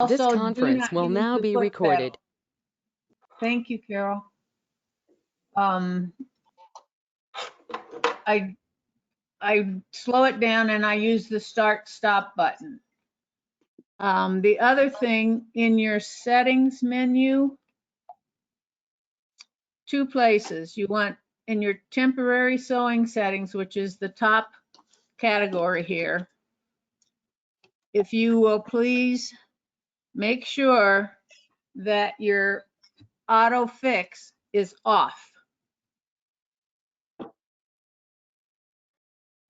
This Also, do conference not will use now the be foot recorded. pedal. Thank you, Carol. I slow it down and I use the start-stop button. The other thing in your settings menu, two places. You want in your temporary sewing settings, which is the top category here. If you will please make sure that your auto fix is off.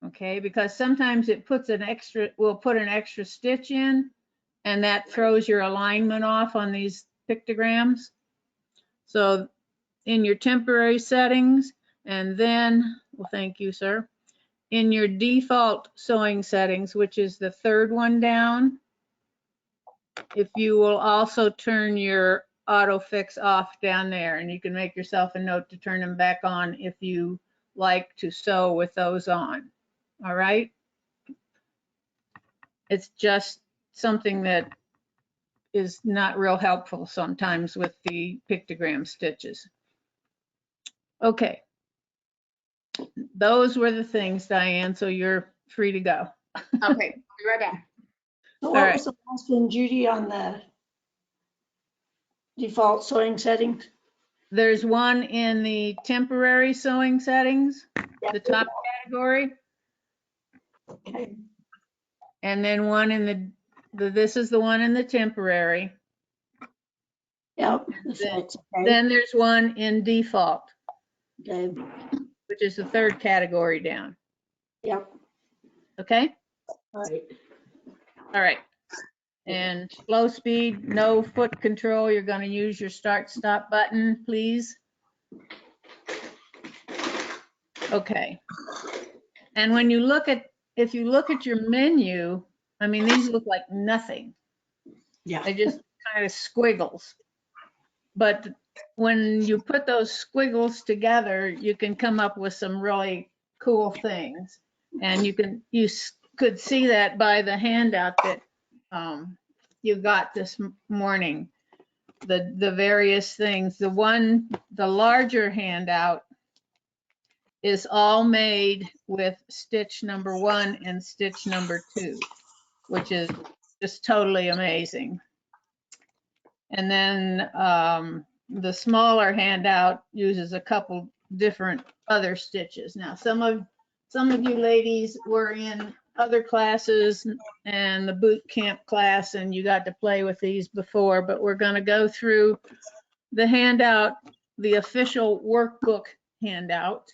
Okay, because sometimes it puts an extra, will put an extra stitch in, and that throws your alignment off on these pictograms. So in your temporary settings, and then, well, thank you, sir. In your default sewing settings, which is the third one down, if you will also turn your auto fix off down there, and you can make yourself a note to turn them back on if you like to sew with those on. All right. It's just something that is not real helpful sometimes with the pictogram stitches. Okay. Those were the things, Diane, so you're free to go. Okay, be right back. So what All was the last one, Judy, on the default sewing settings? There's one in the temporary sewing settings, Yep. the top category, Okay. and then one in this is the one in the temporary. Yep. Defaults, okay. Then there's one in default, Okay. which is the third category down. Yep. Okay? All right. All right. And slow speed, no foot control. You're going to use your start stop button, please. Okay. And when you look at, if you look at your menu, I mean, these look like nothing. Yeah. They just kind of squiggles. But when you put those squiggles together, you can come up with some really cool things. And you could see that by the handout that you got this morning, the various things. The larger handout is all made with stitch number 1 and stitch number 2, which is just totally amazing. And then the smaller handout uses a couple different other stitches. Now, some of you ladies were in other classes and the boot camp class, and you got to play with these before, but we're going to go through the handout, the official workbook handout,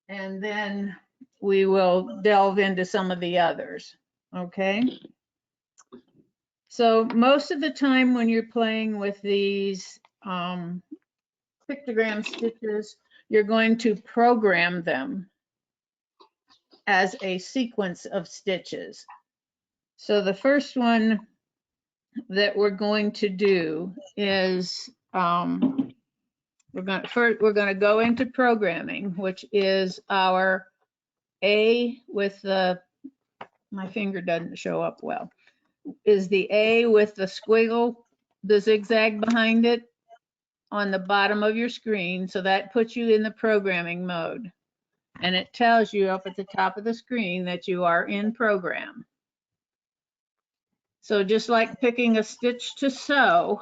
and then we will delve into some of the others. Okay. So most of the time when you're playing with these pictogram stitches, you're going to program them as a sequence of stitches. So the first one that we're going to do is we're going to go into programming, which is our A with the, my finger doesn't show up well, is the A with the squiggle, the zigzag behind it on the bottom of your screen. So that puts you in the programming mode. And it tells you up at the top of the screen that you are in program. So just like picking a stitch to sew,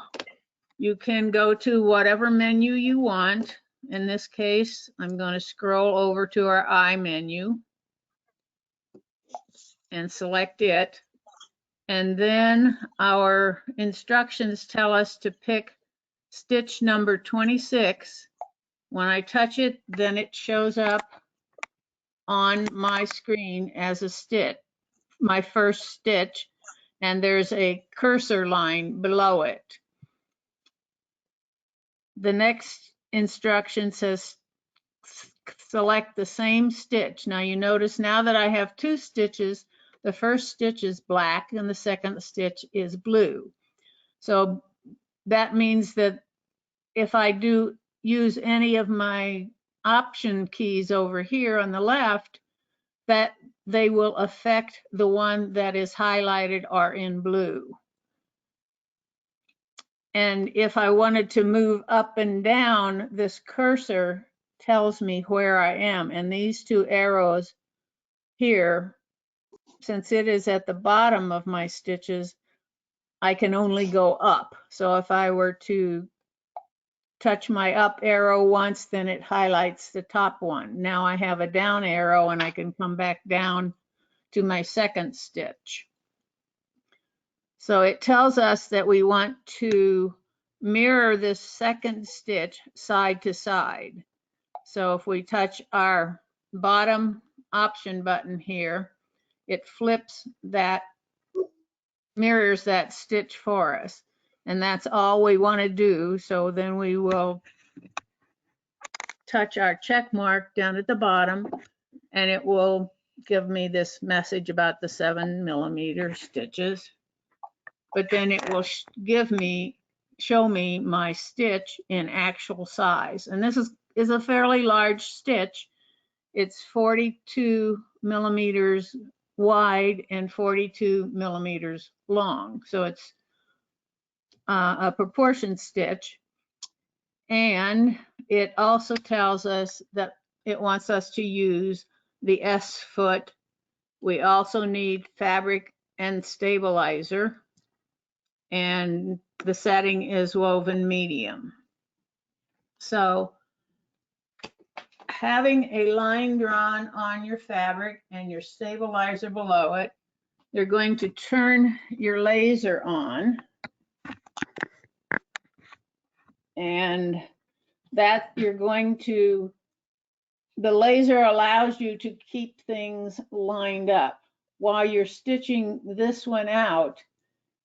you can go to whatever menu you want. In this case, I'm going to scroll over to our I menu and select it. And then our instructions tell us to pick stitch number 26. When I touch it, then it shows up on my screen as a stitch, my first stitch, and there's a cursor line below it. The next instruction says select the same stitch. Now you notice now that I have 2 stitches, the first stitch is black and the second stitch is blue. So that means that if I do use any of my option keys over here on the left, that they will affect the one that is highlighted or in blue. And if I wanted to move up and down, this cursor tells me where I am. And these two arrows here, since it is at the bottom of my stitches, I can only go up. So if I were to touch my up arrow once, then it highlights the top one. Now I have a down arrow and I can come back down to my second stitch. So it tells us that we want to mirror this second stitch side to side. So if we touch our bottom option button here, it flips that, mirrors that stitch for us. And that's all we want to do. So then we will touch our check mark down at the bottom and it will give me this message about the 7mm stitches. But then it will show me my stitch in actual size. And this is a fairly large stitch. It's 42mm wide and 42mm long. So it's a proportion stitch. And it also tells us that it wants us to use the S foot. We also need fabric and stabilizer. And the setting is woven medium. So having a line drawn on your fabric and your stabilizer below it, you're going to turn your laser on. And that you're going to, the laser allows you to keep things lined up. While you're stitching this one out,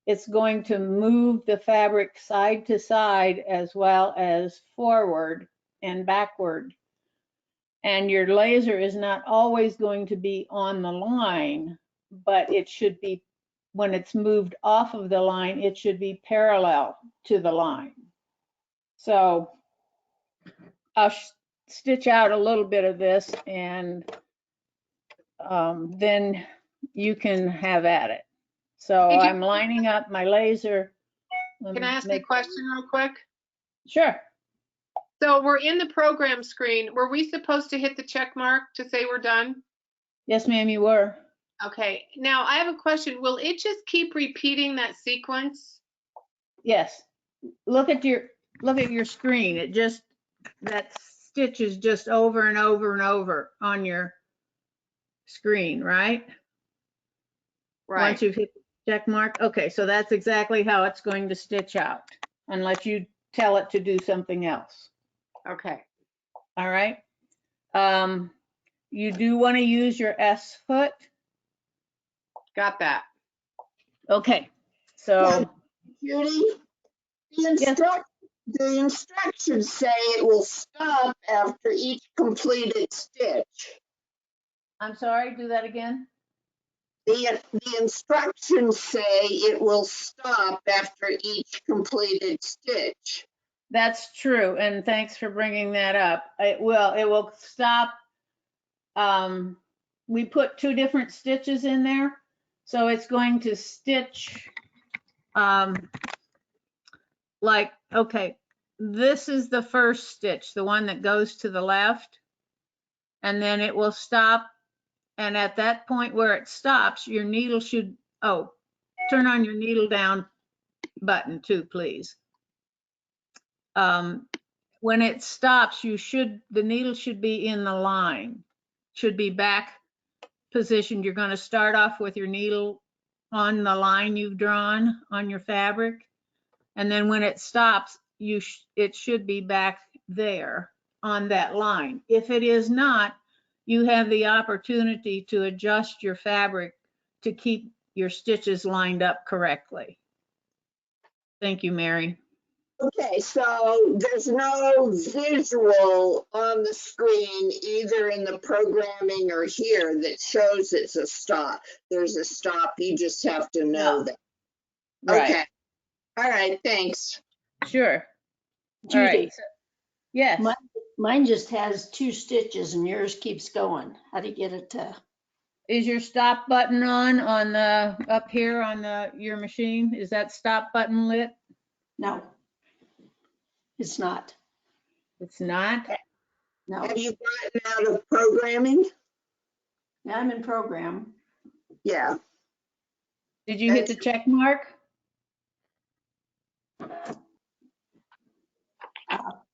it's going to move the fabric side to side as well as forward and backward. And your laser is not always going to be on the line, but it should be, when it's moved off of the line, it should be parallel to the line. So I'll stitch out a little bit of this and then you can have at it. So I'm lining up my laser. Can I ask you a question real quick? Sure. So we're in the program screen. Were we supposed to hit the check mark to say we're done? Yes, ma'am, you were. Okay. Now I have a question. Will it just keep repeating that sequence? Yes. Look at your screen. It just, that stitch is just over and over and over on your screen, right? Right. Once you've hit the check mark. Okay, so that's exactly how it's going to stitch out, unless you tell it to do something else. Okay. All right. You do want to use your S foot. Got that. Okay. So Judy, the instructions say it will stop after each completed stitch. I'm sorry, do that again. The instructions say it will stop after each completed stitch. That's true, and thanks for bringing that up. It will stop. We put 2 different stitches in there, so it's going to stitch like, okay, this is the first stitch, the one that goes to the left, and then it will stop. And at that point where it stops, your needle should, turn on your needle down button too, please. When it stops, the needle should be in the line, should be back positioned. You're going to start off with your needle on the line you've drawn on your fabric. And then when it stops, it should be back there on that line. If it is not, you have the opportunity to adjust your fabric to keep your stitches lined up correctly. Thank you, Mary. Okay, so there's no visual on the screen, either in the programming or here, that shows it's a stop. There's a stop, you just have to know that. Right. Okay, all right, thanks. Sure. All Judy, right. Yes. mine just has 2 stitches and yours keeps going. How do you get it to? Is your stop button on the, up here on your machine? Is that stop button lit? No, It's not. It's not? No. Have you gotten out of programming? Now I'm in program. Yeah. Did you hit the check mark?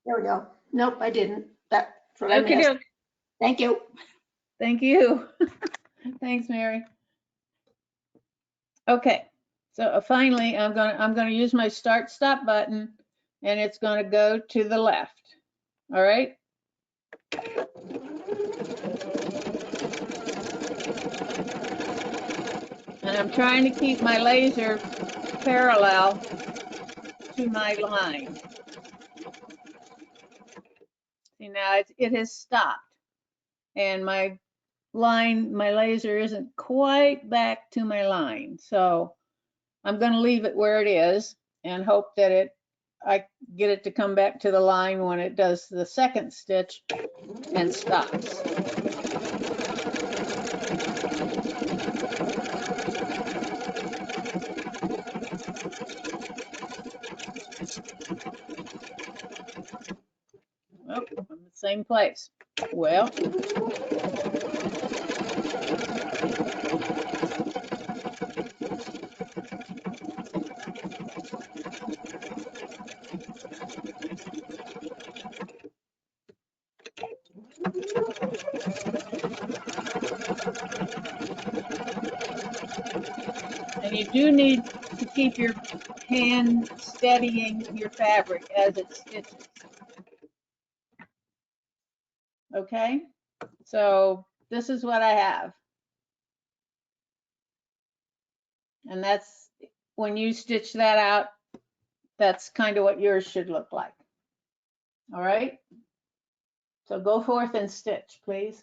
There we go. Nope, I didn't. That's what I Okay, missed. Thank you. thank you. Thanks, Mary. Okay, so finally, I'm gonna use my start stop button, and it's gonna go to the left. All right? And I'm trying to keep my laser parallel to my line. See, now it has stopped, and my laser isn't quite back to my line. So I'm going to leave it where it is and hope that I get it to come back to the line when it does the second stitch and stops. Oh, I'm in the same place. Well, and you do need to keep your hand steadying your fabric as it stitches. Okay, so this is what I have. And that's, when you stitch that out, that's kind of what yours should look like. All right, so go forth and stitch, please.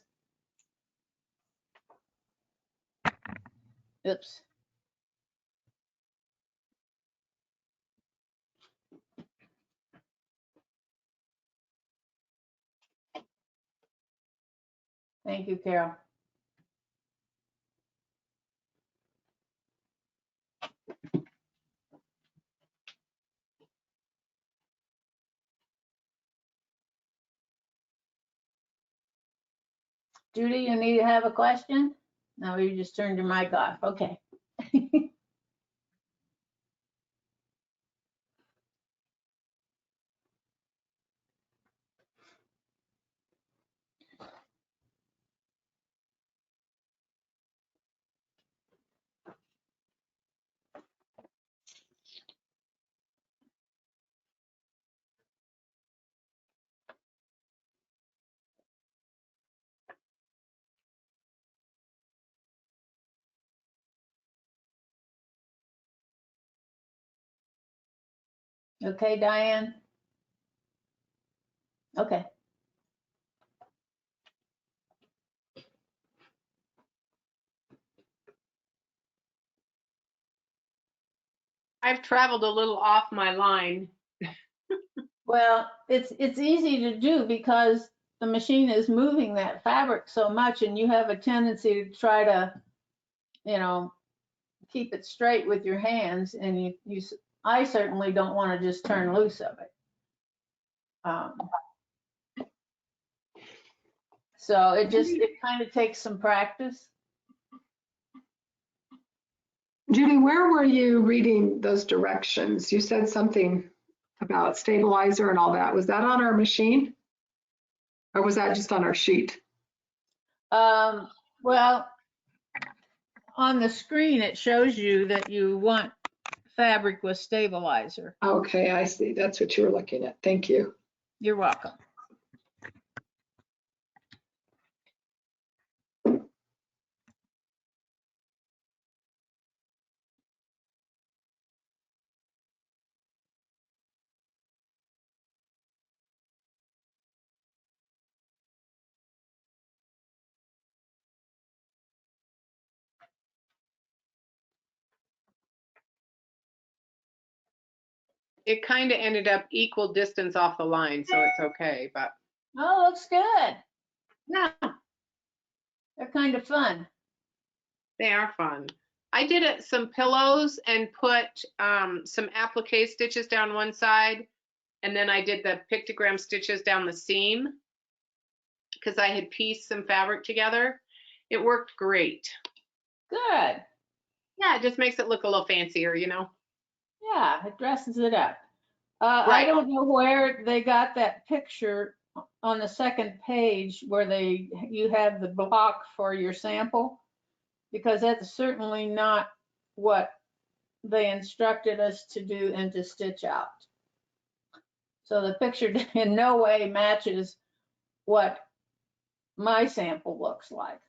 Oops. Thank you, Carol. Judy, you need to have a question? No, you just turned your mic off. Okay. Okay, Diane? Okay. I've traveled a little off my line. Well, it's easy to do because the machine is moving that fabric so much, and you have a tendency to try to, keep it straight with your hands, and I certainly don't want to just turn loose of it. So it kind of takes some practice. Judy, where were you reading those directions? You said something about stabilizer and all that. Was that on our machine? Or was that just on our sheet? Well, on the screen, it shows you that you want fabric with stabilizer. Okay, I see. That's what you were looking at. Thank you. You're welcome. It kind of ended up equal distance off the line, so it's okay, but Oh, looks good. yeah, They're kind of fun. they are fun. I did some pillows and put some applique stitches down one side and then I did the pictogram stitches down the seam because I had pieced some fabric together. It worked great. Good. Yeah, it just makes it look a little fancier, you know? Yeah, it dresses it up. I Right. don't know where they got that picture on the second page where you have the block for your sample, because that's certainly not what they instructed us to do and to stitch out. So the picture in no way matches what my sample looks like.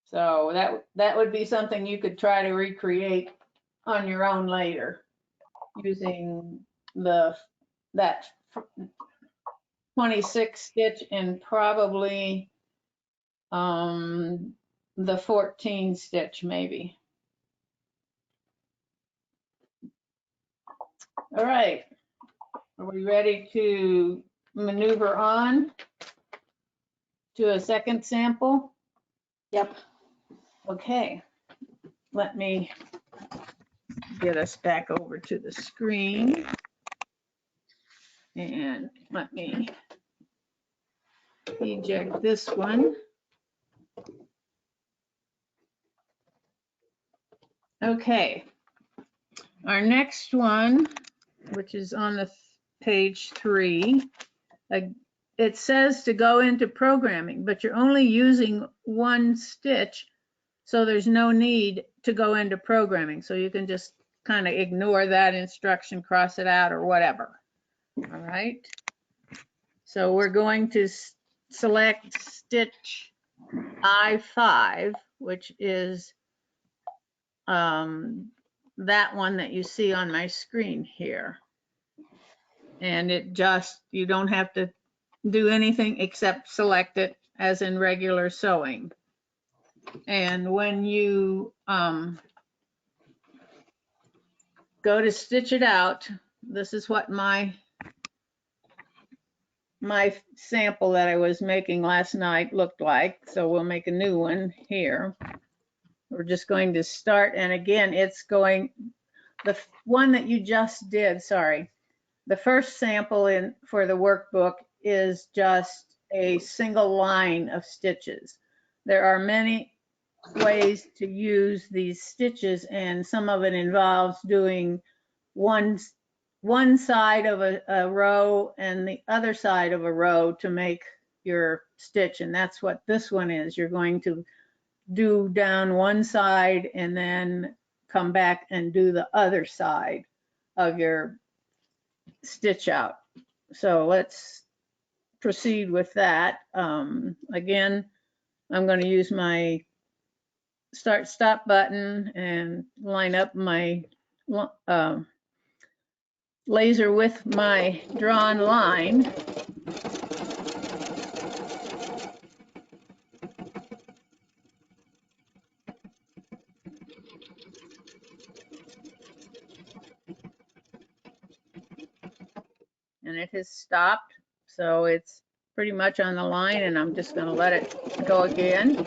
So that would be something you could try to recreate on your own later using that 26 stitch and probably the 14 stitch maybe. All right, are we ready to maneuver on to a second sample? Yep. Okay, let me get us back over to the screen. And let me eject this one. Okay, our next one, which is on the page 3, it says to go into programming, but you're only using one stitch, so there's no need to go into programming. So you can just kind of ignore that instruction, cross it out or whatever. All right. So we're going to select stitch I5, which is that one that you see on my screen here. And you don't have to do anything except select it as in regular sewing. And when you go to stitch it out, this is what my sample that I was making last night looked like. So we'll make a new one here. We're just going to start, and again, it's going, the one that you just did, sorry, the first sample for the workbook is just a single line of stitches. There are many ways to use these stitches, and some of it involves doing one side of a row and the other side of a row to make your stitch, and that's what this one is. You're going to do down one side and then come back and do the other side of your stitch out. So let's proceed with that. Again, I'm going to use my start stop button and line up my laser with my drawn line. And it has stopped, so it's pretty much on the line, and I'm just going to let it go again.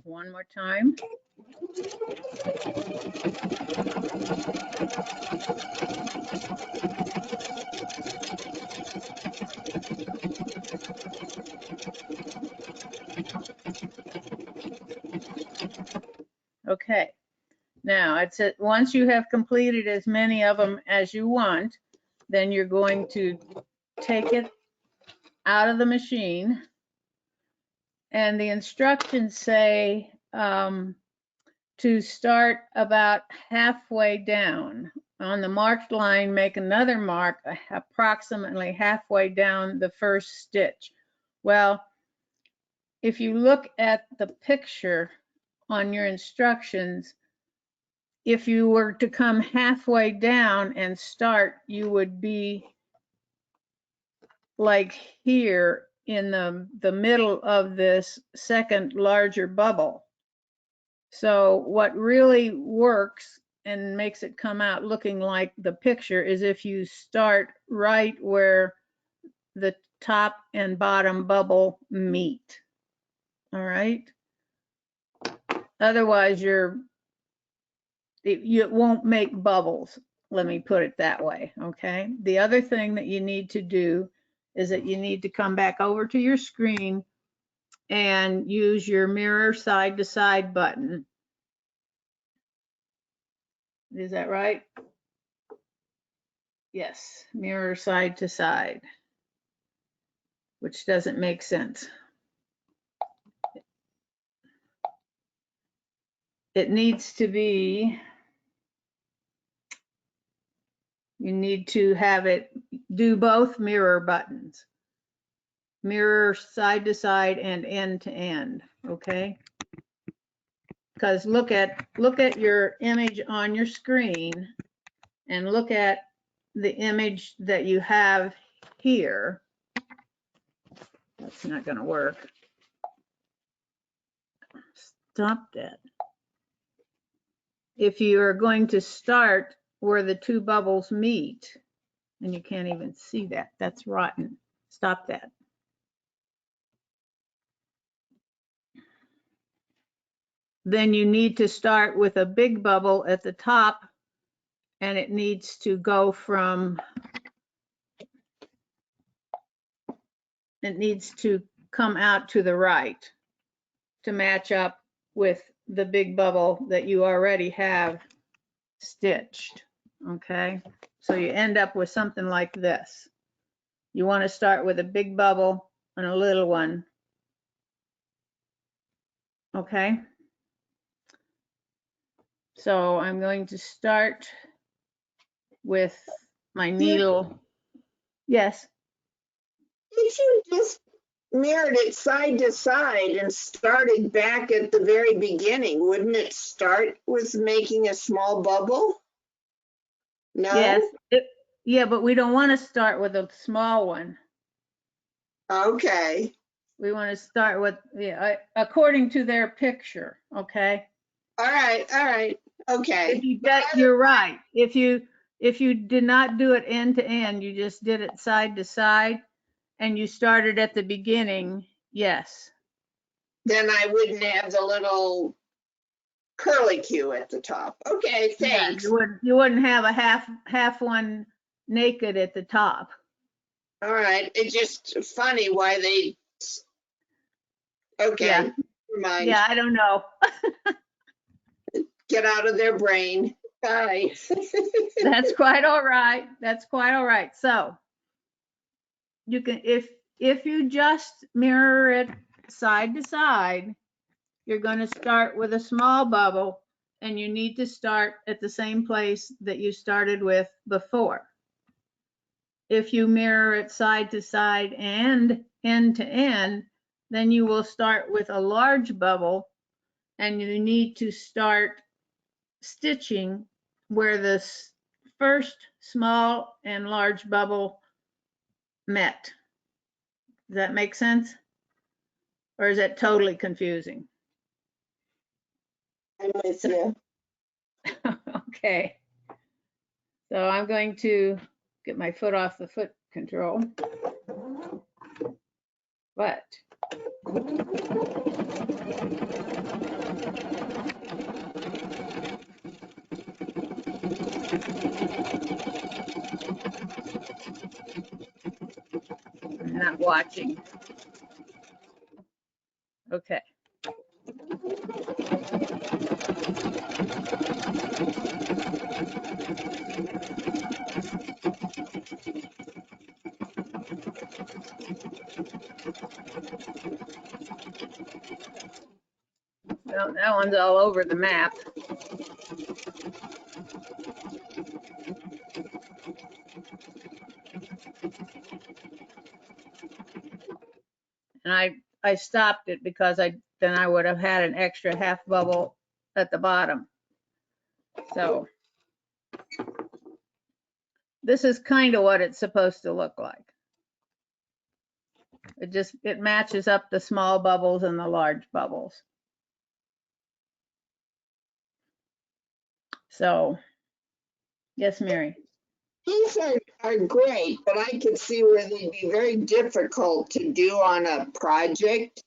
One more time. Okay, now it's once you have completed as many of them as you want, then you're going to take it out of the machine, and the instructions say to start about halfway down. On the marked line, make another mark approximately halfway down the first stitch. Well, if you look at the picture on your instructions, if you were to come halfway down and start, you would be like here in the middle of this second larger bubble. So what really works and makes it come out looking like the picture is if you start right where the top and bottom bubble meet. All right. Otherwise, it won't make bubbles. Let me put it that way. Okay. The other thing that you need to do is that you need to come back over to your screen and use your mirror side to side button. Is that right? Yes, mirror side to side, which doesn't make sense. It needs to be, you need to have it do both mirror buttons. Mirror side to side and end to end, okay? Because look at your image on your screen and look at the image that you have here. That's not going to work. Stop that. If you are going to start where the two bubbles meet, and you can't even see that, that's rotten. Stop that. Then you need to start with a big bubble at the top, and it needs to go from, it needs to come out to the right to match up with the big bubble that you already have stitched, okay? So you end up with something like this. You want to start with a big bubble and a little one, okay? So I'm going to start with my needle. Yes. If you just mirrored it side to side and started back at the very beginning, wouldn't it start with making a small bubble? No? Yes. Yeah, but we don't want to start with a small one. Okay. We want to start with, yeah, according to their picture, okay? All right. Okay. You're right. If you did not do it end to end, you just did it side to side, and you started at the beginning, yes. Then I wouldn't have the little curlicue at the top. Okay, Yeah, thanks. you wouldn't have a half one naked at the top. All right. It's just funny why they. Okay. Yeah. Never mind. Yeah, I don't know. Get out of their brain. Bye. That's quite all right. That's quite all right. So you can, if you just mirror it side to side, you're going to start with a small bubble, and you need to start at the same place that you started with before. If you mirror it side to side and end to end, then you will start with a large bubble, and you need to start stitching where the first small and large bubble met. Does that make sense? Or is that totally confusing? I'm with you. Okay. So I'm going to get my foot off the foot control. But I'm not watching. Okay. Well, that one's all over the map. And I stopped it because then I would have had an extra half bubble at the bottom. So this is kind of what it's supposed to look like. It matches up the small bubbles and the large bubbles. So, yes, Mary. These are great, but I can see where they'd be very difficult to do on a project.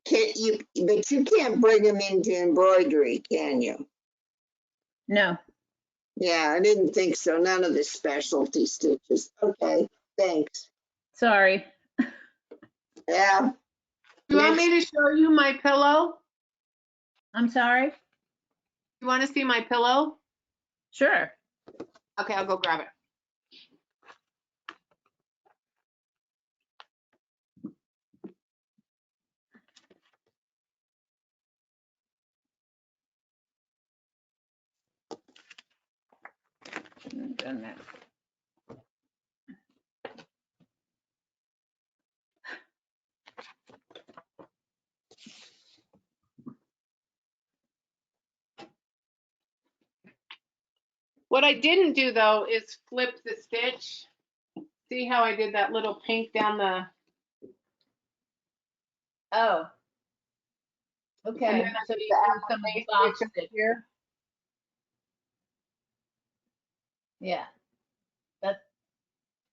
Can't you, but you can't bring them into embroidery, can you? No, Yeah, I didn't think so. None of the specialty stitches. Okay, thanks. sorry. Yeah, You want me to show you my pillow? I'm sorry. You want to see my pillow? Sure. Okay, I'll go grab it. Done that. What I didn't do though is flip the stitch. See how I did that little pink down the, Oh. and Okay, then so I you did do the some applique box stitch stitch. here. Yeah.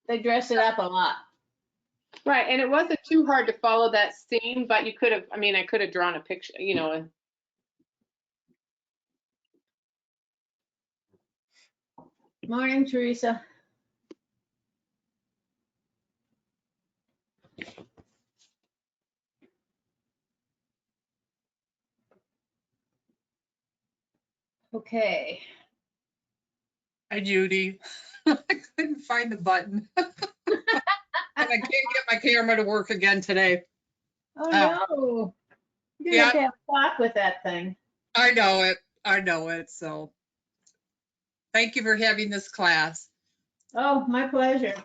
They dress it up a lot. Right, and it wasn't too hard to follow that seam, but you could have, I mean, I could have drawn a picture, you know. Morning, Teresa. Okay. Hi, Judy. I couldn't find the button. And I can't get my camera to work again today. Oh, no. You're gonna have to have a talk with that thing. I know it. I know it. So thank you for having this class. Oh, my pleasure.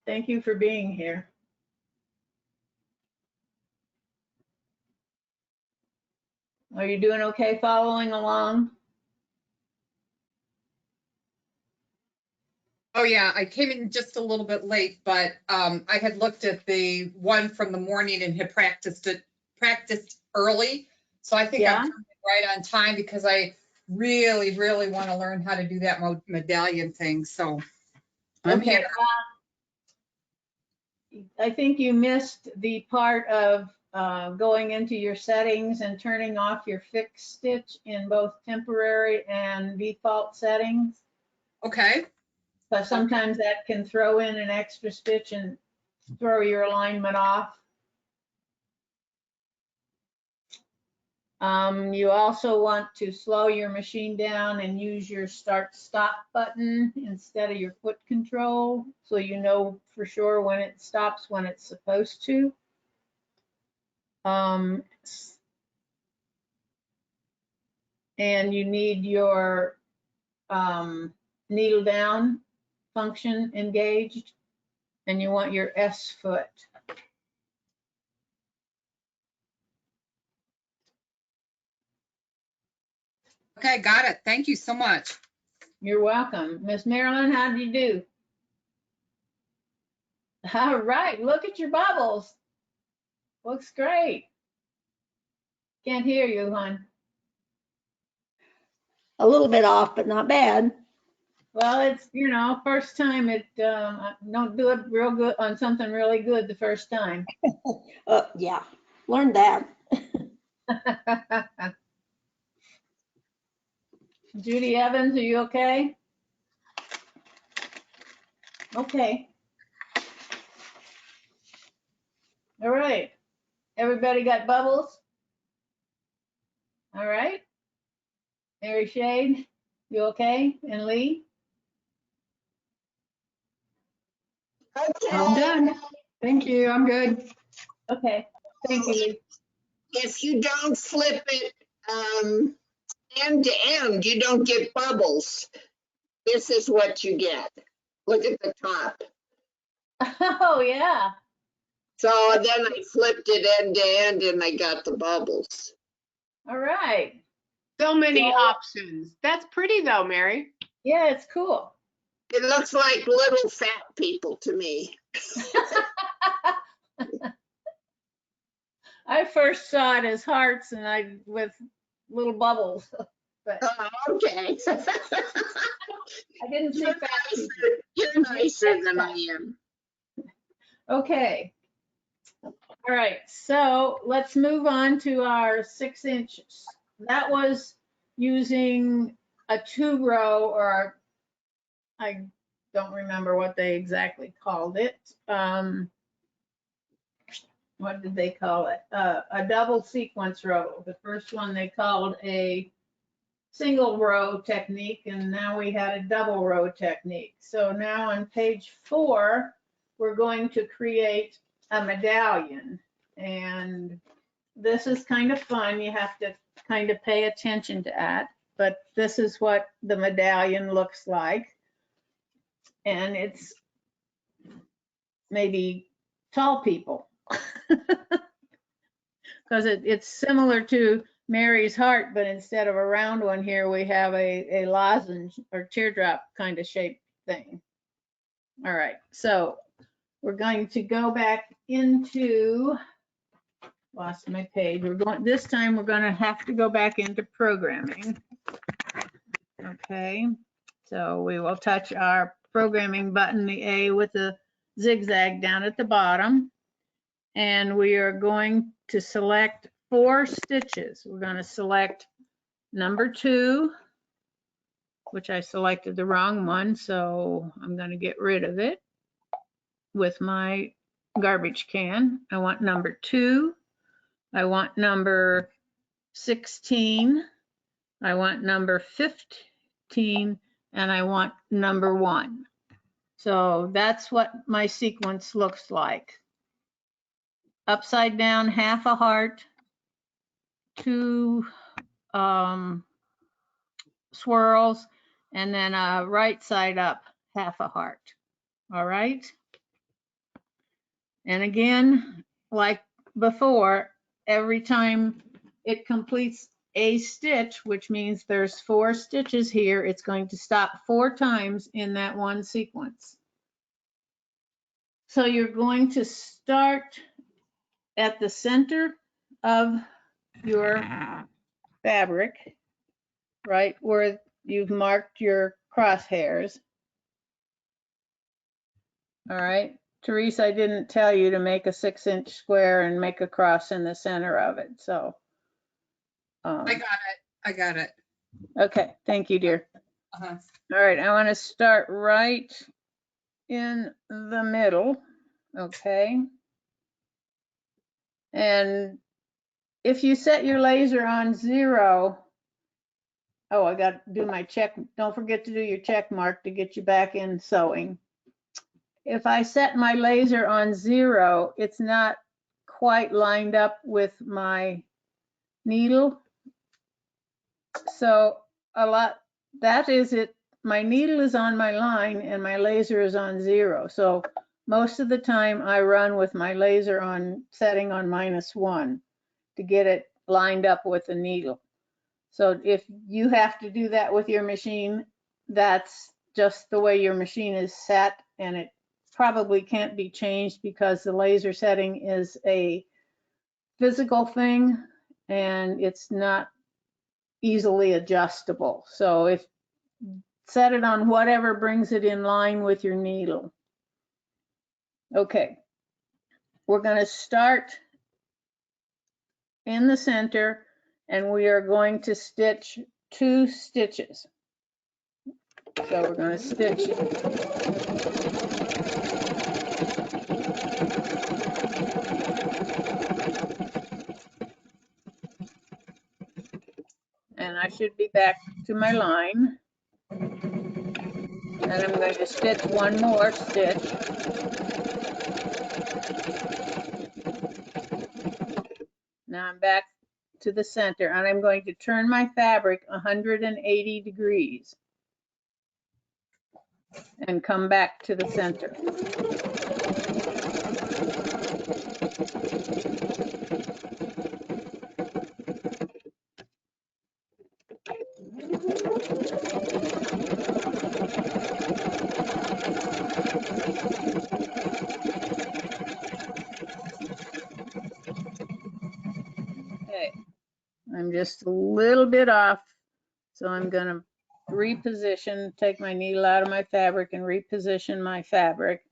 Thank you for being here. Are you doing okay following along? Oh, yeah, I came in just a little bit late, but I had looked at the one from the morning and had practiced early. So I think Yeah. I'm right on time because I really, really want to learn how to do that medallion thing. So I'm Okay. here. I think you missed the part of going into your settings and turning off your fixed stitch in both temporary and default settings. Okay. But sometimes that can throw in an extra stitch and throw your alignment off. You also want to slow your machine down and use your start stop button instead of your foot control, so you know for sure when it stops when it's supposed to. And you need your needle down function engaged, and you want your S foot. Okay, got it. Thank you so much. You're welcome. Miss Marilyn, how did you do? All right, look at your bubbles. Looks great. Can't hear you, hon. A little bit off, but not bad. Well, it's, you know, first time it, don't do it real good on something really good the first time. Yeah, learned that. Judy Evans, are you okay? Okay. All right. Everybody got bubbles? All right. Mary Shade, you okay? And Lee? I'm Okay, done. Thank you. I'm good. Okay. Thank you, Lee. if you don't flip it end to end, you don't get bubbles. This is what you get. Look at the top. Oh, yeah. So then I flipped it end to end and I got the bubbles. All right. So many So- options. That's pretty though, Mary. Yeah, it's cool. It looks like little fat people to me. I first saw it as hearts and with little bubbles, but Oh, okay. I didn't see You're fat nicer, people. you're nicer than I am. Okay. All right, so let's move on to our 6-inch. That was using a 2-row, or I don't remember what they exactly called it. What did they call it? A double sequence row. The first one they called a single row technique, and now we had a double row technique. So now on page 4, we're going to create a medallion. And this is kind of fun. You have to kind of pay attention to that. But this is what the medallion looks like. And it's maybe tall people. Because it's similar to Mary's heart, but instead of a round one here, we have a lozenge or teardrop kind of shaped thing. All right, so we're going to go back into, lost my page. This time we're going to have to go back into programming. Okay, so we will touch our programming button, the A with the zigzag down at the bottom. And we are going to select 4 stitches. We're going to select number 2, which I selected the wrong one, so I'm going to get rid of it with my garbage can. I want number 2. I want number 16. I want number 15, and I want number 1. So that's what my sequence looks like. Upside down, half a heart, 2 swirls, and then right side up, half a heart. All right. And again, like before, every time it completes a stitch, which means there's 4 stitches here, it's going to stop 4 times in that one sequence. So you're going to start at the center of your fabric, right where you've marked your crosshairs. All right, Teresa, I didn't tell you to make a 6-inch square and make a cross in the center of it, so. I got it. Okay, thank you, dear. Uh-huh. All right, I want to start right in the middle, okay? And if you set your laser on 0, oh, I got to do my check. Don't forget to do your check mark to get you back in sewing. If I set my laser on 0, it's not quite lined up with my needle. So that is it. My needle is on my line and my laser is on 0. So most of the time I run with my laser on setting on -1 to get it lined up with the needle. So if you have to do that with your machine, that's just the way your machine is set, and it probably can't be changed because the laser setting is a physical thing and it's not easily adjustable. So if set it on whatever brings it in line with your needle. Okay, we're going to start in the center and we are going to stitch 2 stitches. So we're going to stitch and I should be back to my line. And I'm going to stitch 1 more stitch. Now I'm back to the center and I'm going to turn my fabric 180 degrees and come back to the center. I'm just a little bit off. So I'm gonna reposition, take my needle out of my fabric and reposition my fabric.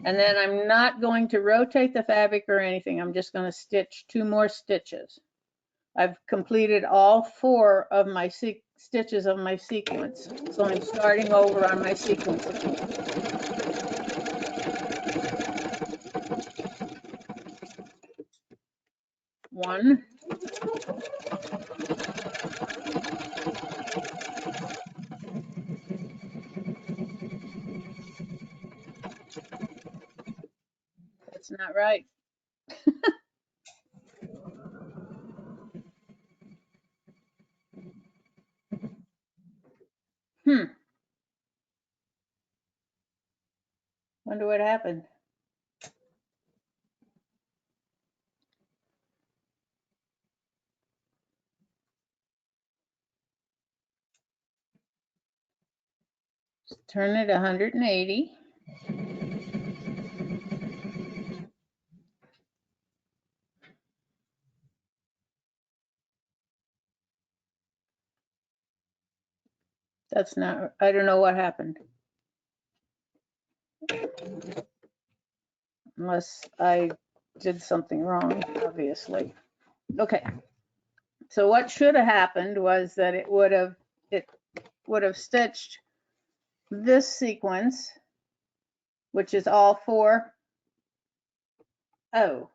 And then I'm not going to rotate the fabric or anything. I'm just gonna stitch 2 more stitches. I've completed all 4 of my stitches of my sequence. So I'm starting over on my sequence again. One. That's not right. Wonder what happened. Turn it 180. That's not, I don't know what happened. Unless I did something wrong, obviously. Okay. So what should have happened was that it would have stitched this sequence, which is all 4. Oh.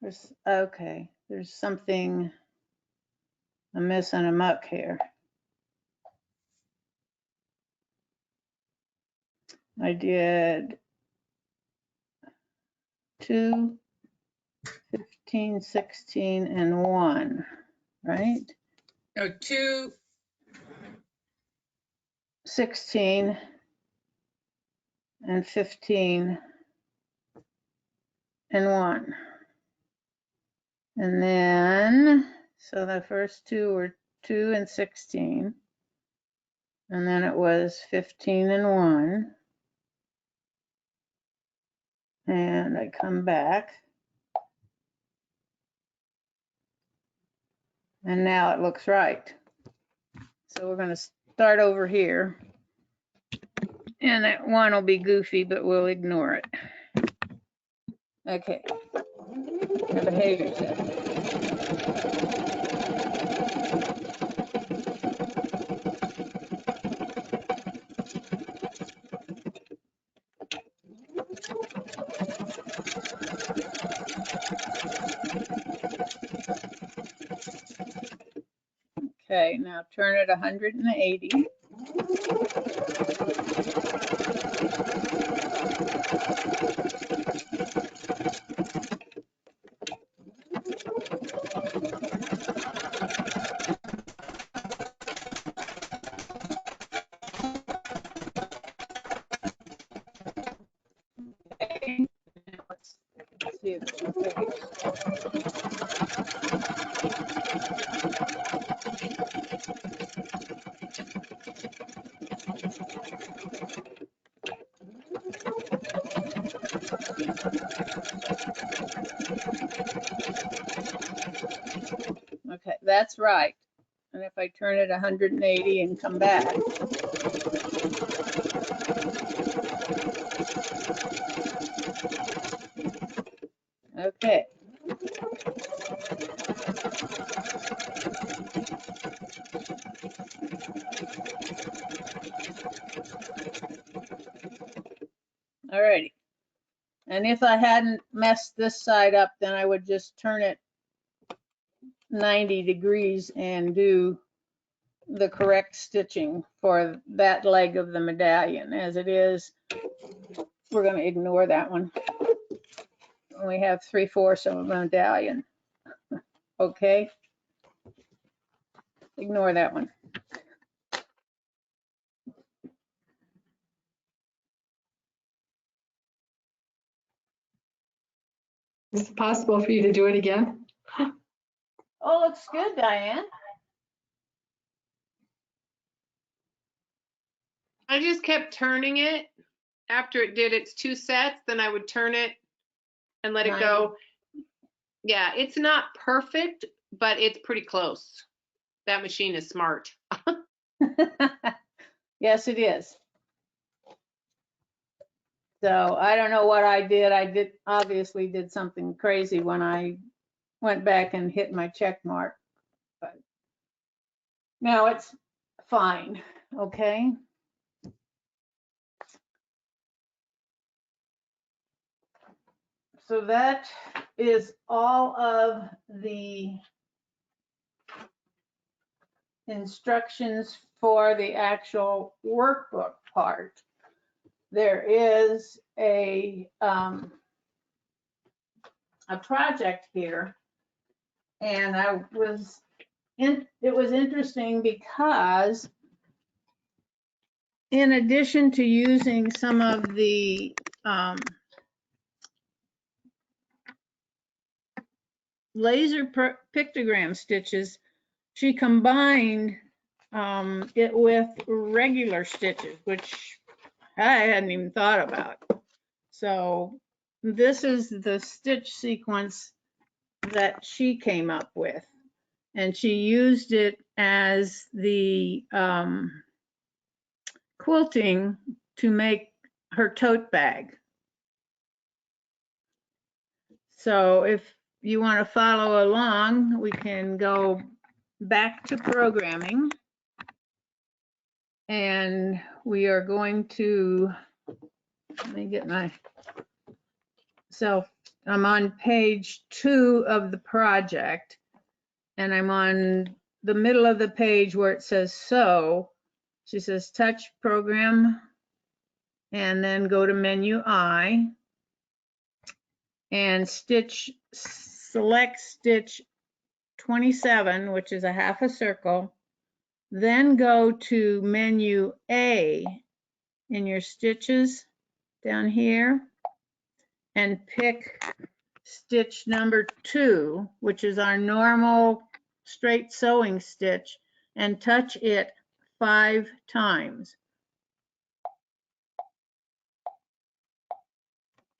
There's something amiss and amuck here. I did 2, 15, 16, and 1, right? No, 2, 16 and 15 and 1. And then, so the first 2 were 2 and 16. And then it was 15 and 1. And I come back. And now it looks right. So we're going to start over here. And that 1 will be goofy, but we'll ignore it. Okay. The behavior check. Okay, now turn it 180. Okay. Now let's see if it's okay. Okay, that's right. And if I turn it 180 and come back. Okay. All righty. And if I hadn't messed this side up, then I would just turn it 90 degrees and do the correct stitching for that leg of the medallion. As it is, we're going to ignore that one. We have 3/4 of a medallion. Okay. Ignore that one. Is it possible for you to do it again? Oh, looks good, Diane. I just kept turning it. After it did its 2 sets, then I would turn it and let it go. Yeah, it's not perfect, but it's pretty close. That machine is smart. Yes, it is. So I don't know what I did. I obviously did something crazy when I went back and hit my check mark. But now it's fine, okay? So that is all of the instructions for the actual workbook part. There is a project here, and it was interesting because in addition to using some of the laser pictogram stitches, she combined it with regular stitches, which I hadn't even thought about. So this is the stitch sequence that she came up with, and she used it as the quilting to make her tote bag. So if you want to follow along, we can go back to programming. And we are going to, let me get I'm on page 2 of the project, and I'm on the middle of the page where it says sew. She says touch program, and then go to menu I, and select stitch 27, which is a half a circle, then go to menu A in your stitches down here and pick stitch number 2, which is our normal straight sewing stitch, and touch it 5 times.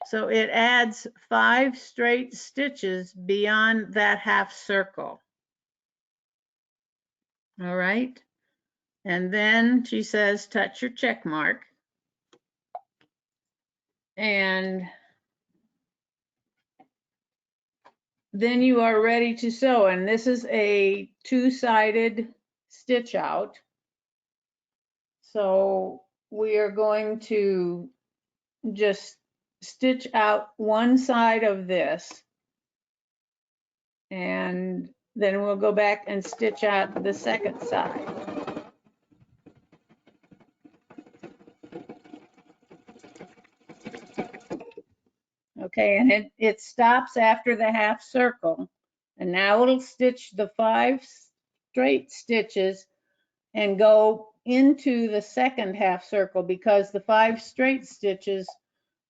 So it adds 5 straight stitches beyond that half circle. All right. And then she says, touch your check mark. And then you are ready to sew. And this is a 2-sided stitch out. So we are going to just stitch out one side of this, and then we'll go back and stitch out the second side. Okay, and it stops after the half circle, and now it'll stitch the 5 straight stitches and go into the second half circle, because the 5 straight stitches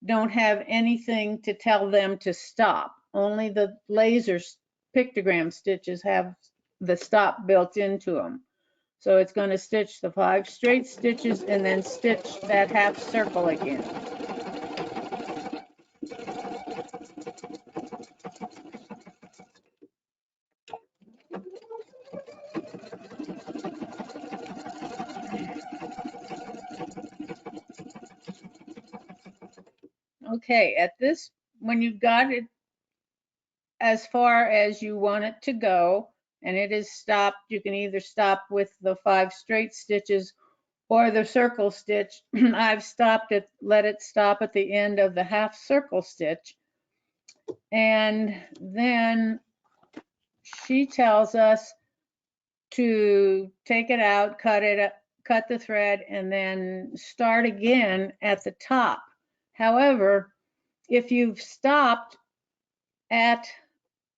don't have anything to tell them to stop. Only the laser pictogram stitches have the stop built into them. So it's going to stitch the 5 straight stitches and then stitch that half circle again. Okay, when you've got it as far as you want it to go, and it is stopped, you can either stop with the 5 straight stitches or the circle stitch. I've stopped it, let it stop at the end of the half circle stitch. And then she tells us to take it out, cut the thread, and then start again at the top. However, if you've stopped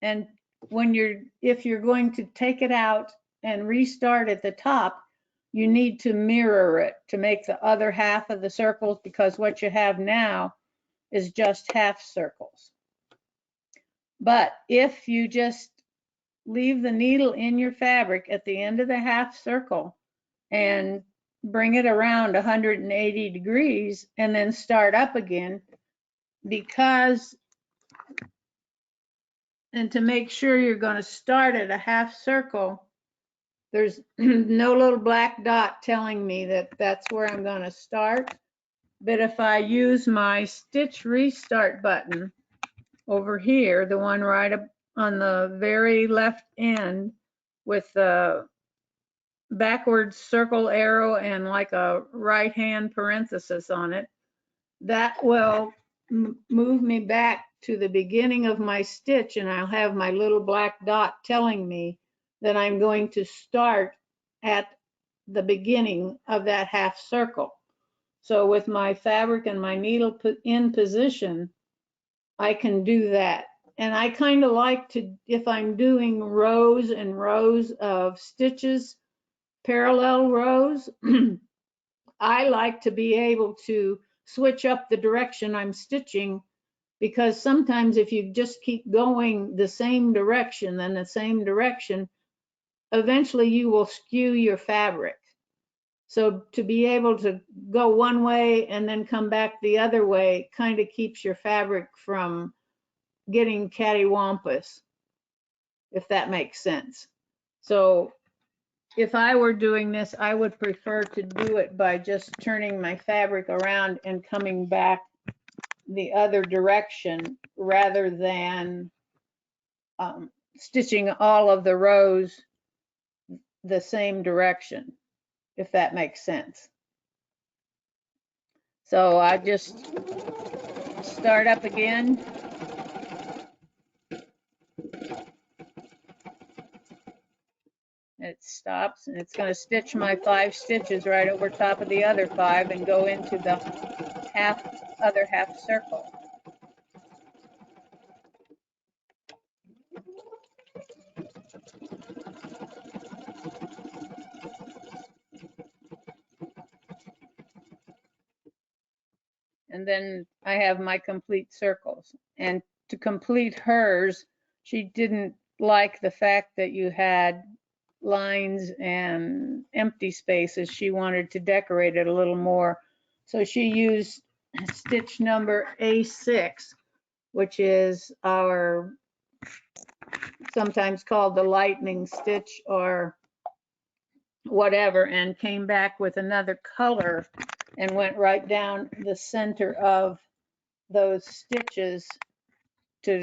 if you're going to take it out and restart at the top, you need to mirror it to make the other half of the circles, because what you have now is just half circles. But if you just leave the needle in your fabric at the end of the half circle and bring it around 180 degrees and then start up again, because And to make sure you're going to start at a half circle, there's no little black dot telling me that that's where I'm going to start. But if I use my stitch restart button over here, the one right up on the very left end with the backwards circle arrow and like a right hand parenthesis on it, that will move me back to the beginning of my stitch, and I'll have my little black dot telling me that I'm going to start at the beginning of that half circle. So with my fabric and my needle in position, I can do that. And I kind of like to, if I'm doing rows and rows of stitches, parallel rows, I like to be able to switch up the direction I'm stitching, because sometimes if you just keep going the same direction and the same direction, eventually you will skew your fabric. So to be able to go one way and then come back the other way kind of keeps your fabric from getting cattywampus, if that makes sense. So if I were doing this, I would prefer to do it by just turning my fabric around and coming back the other direction rather than stitching all of the rows the same direction, if that makes sense. So I just start up again. It stops, and it's going to stitch my 5 stitches right over top of the other 5 and go into the other half circle. And then I have my complete circles. And to complete hers, she didn't like the fact that you had lines and empty spaces. She wanted to decorate it a little more. So she used stitch number A6, which is our sometimes called the lightning stitch or whatever, and came back with another color and went right down the center of those stitches to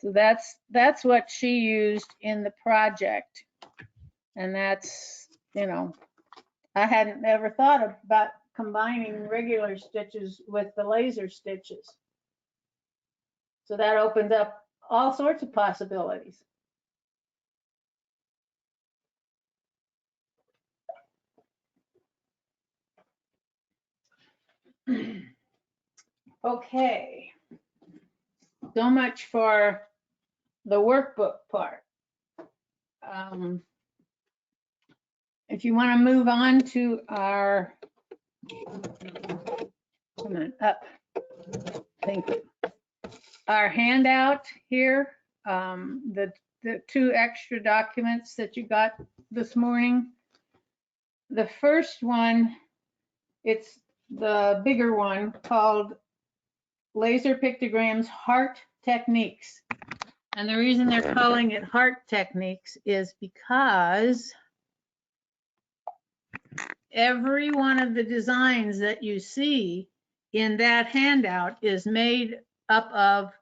so that's what she used in the project. And that's, you know, I hadn't ever thought about combining regular stitches with the laser stitches. So that opened up all sorts of possibilities. Okay. So much for the workbook part. If you want to move on to our, come on up, thank you. Our handout here, the 2 extra documents that you got this morning. The first one, it's the bigger one called Laser Pictograms Heart Techniques. And the reason they're calling it Heart Techniques is because every one of the designs that you see in that handout is made up of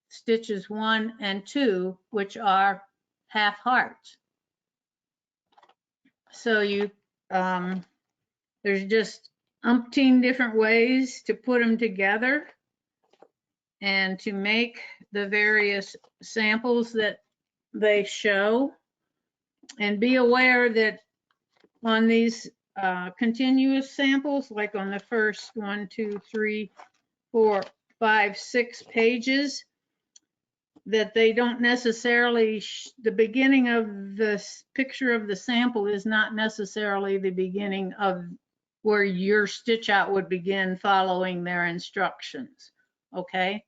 stitches 1 and 2, which are half hearts. So you, there's just umpteen different ways to put them together and to make the various samples that they show. And be aware that on these continuous samples, like on the first 1, 2, 3, 4, 5, 6 pages, that they don't necessarily, the beginning of the picture of the sample is not necessarily the beginning of where your stitch out would begin following their instructions, okay?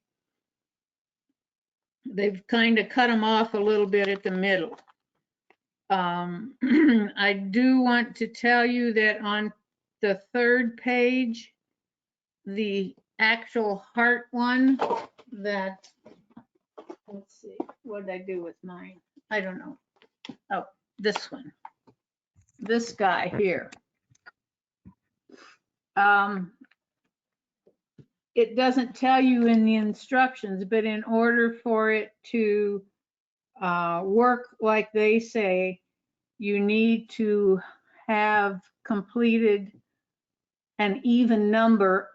They've kind of cut them off a little bit at the middle. I do want to tell you that on the third page, the actual heart one that, let's see, what did I do with mine? I don't know. Oh, this one. This guy here. It doesn't tell you in the instructions, but in order for it to work like they say, you need to have completed an even number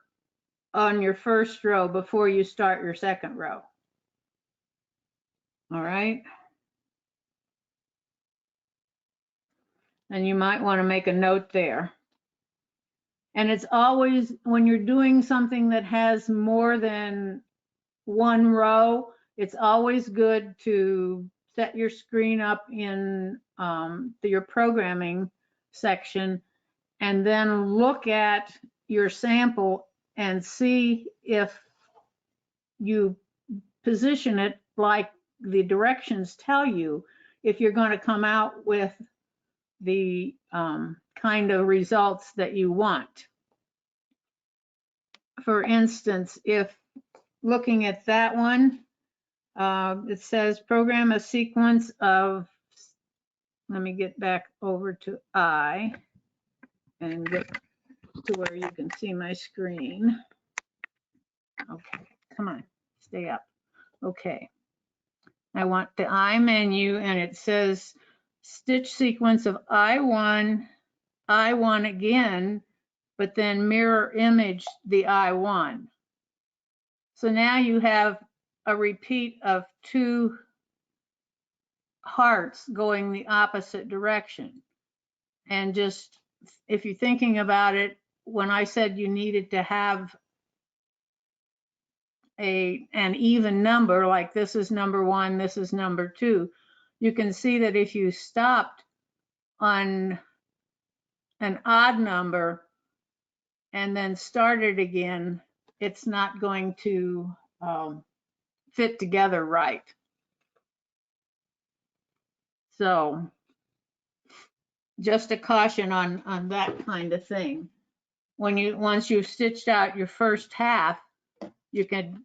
on your first row before you start your second row. All right. And you might want to make a note there. And it's always, when you're doing something that has more than one row, it's always good to set your screen up in your programming section and then look at your sample and see if you position it like the directions tell you, if you're going to come out with the kind of results that you want. For instance, if looking at that one, it says program a sequence of, let me get back over to I and get to where you can see my screen. Okay, come on, stay up. Okay, I want the I menu, and it says stitch sequence of I1 again, but then mirror image the I1. So now you have a repeat of two hearts going the opposite direction. And just, if you're thinking about it, when I said you needed to have an even number, like this is number 1, this is number 2, you can see that if you stopped on an odd number and then started again, it's not going to fit together right. So just a caution on that kind of thing. Once you've stitched out your first half, you can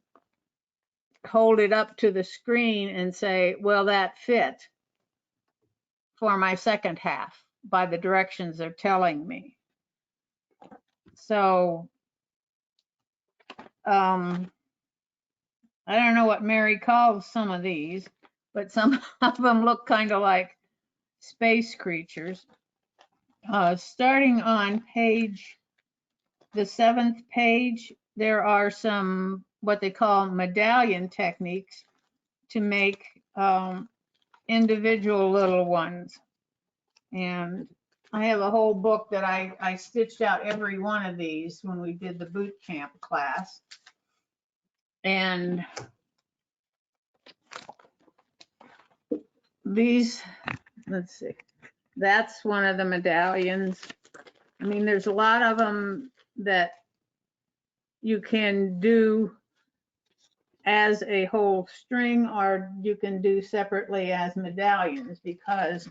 hold it up to the screen and say, well, that fit for my second half by the directions they're telling me. So I don't know what Mary calls some of these, but some of them look kind of like space creatures. Starting on the 7th page, there are some what they call medallion techniques to make individual little ones. And I have a whole book that I stitched out every one of these when we did the boot camp class. And these, let's see, that's one of the medallions. I mean, there's a lot of them that you can do as a whole string, or you can do separately as medallions, because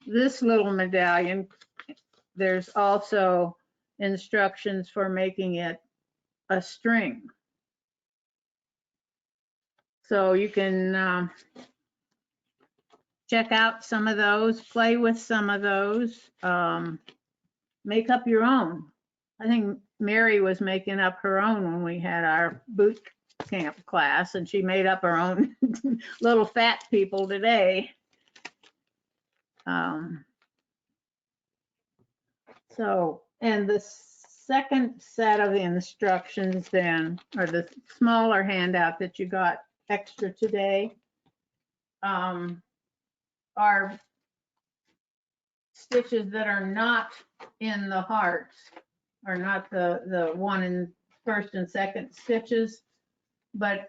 this little medallion, there's also instructions for making it a string. So you can check out some of those, play with some of those, make up your own. I think Mary was making up her own when we had our boot camp class, and she made up her own little fat people today. So, and the second set of instructions then, or the smaller handout that you got extra today, are stitches that are not in the hearts, or not the one in first and second stitches, but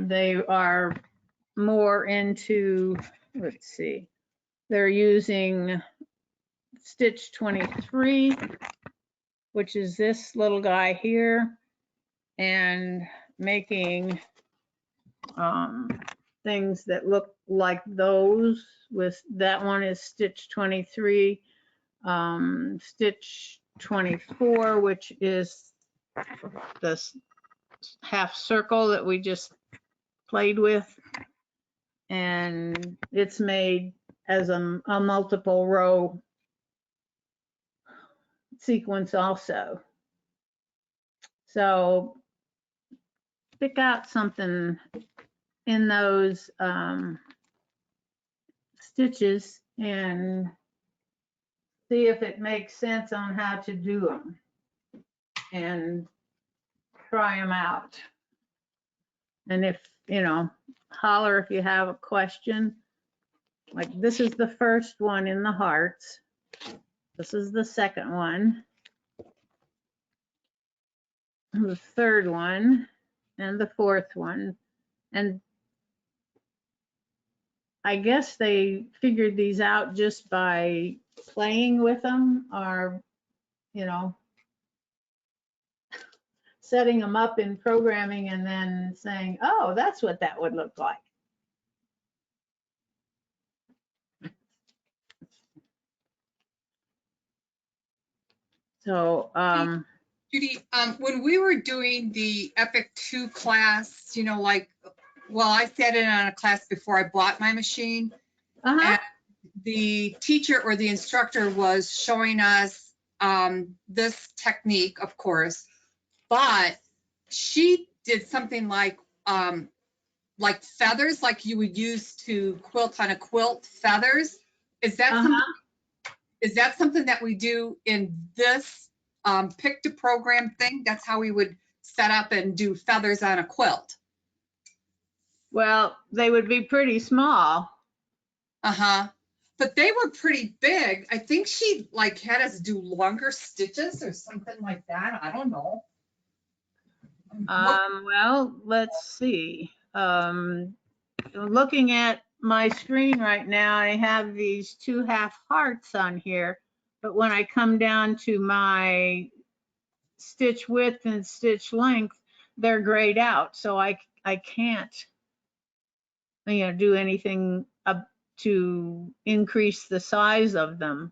they are more into, let's see, they're using stitch 23, which is this little guy here, and making things that look like those. With that one is stitch 23, stitch 24, which is this half circle that we just played with, and it's made as a multiple row sequence also. So pick out something in those stitches and see if it makes sense on how to do them, and try them out. And if, you know, holler if you have a question. Like this is the first one in the hearts. This is the second one. The third one and the fourth one. And I guess they figured these out just by playing with them, or, you know, setting them up in programming and then saying, oh, that's what that would look like. So, Judy, when we were doing the Epic 2 class, you know, like, well, I sat in on a class before I bought my machine. And the teacher or the instructor was showing us this technique, of course, but she did something like feathers, like you would use to quilt on a quilt, feathers. Is that something that we do in this pictogram thing? That's how we would set up and do feathers on a quilt. well, they would be pretty small. Uh-huh. But they were pretty big. I think she like had us do longer stitches or something like that. I don't know. Well, let's see. Looking at my screen right now, I have these 2 half hearts on here, but when I come down to my stitch width and stitch length, they're grayed out, so I can't, you know, do anything up to increase the size of them.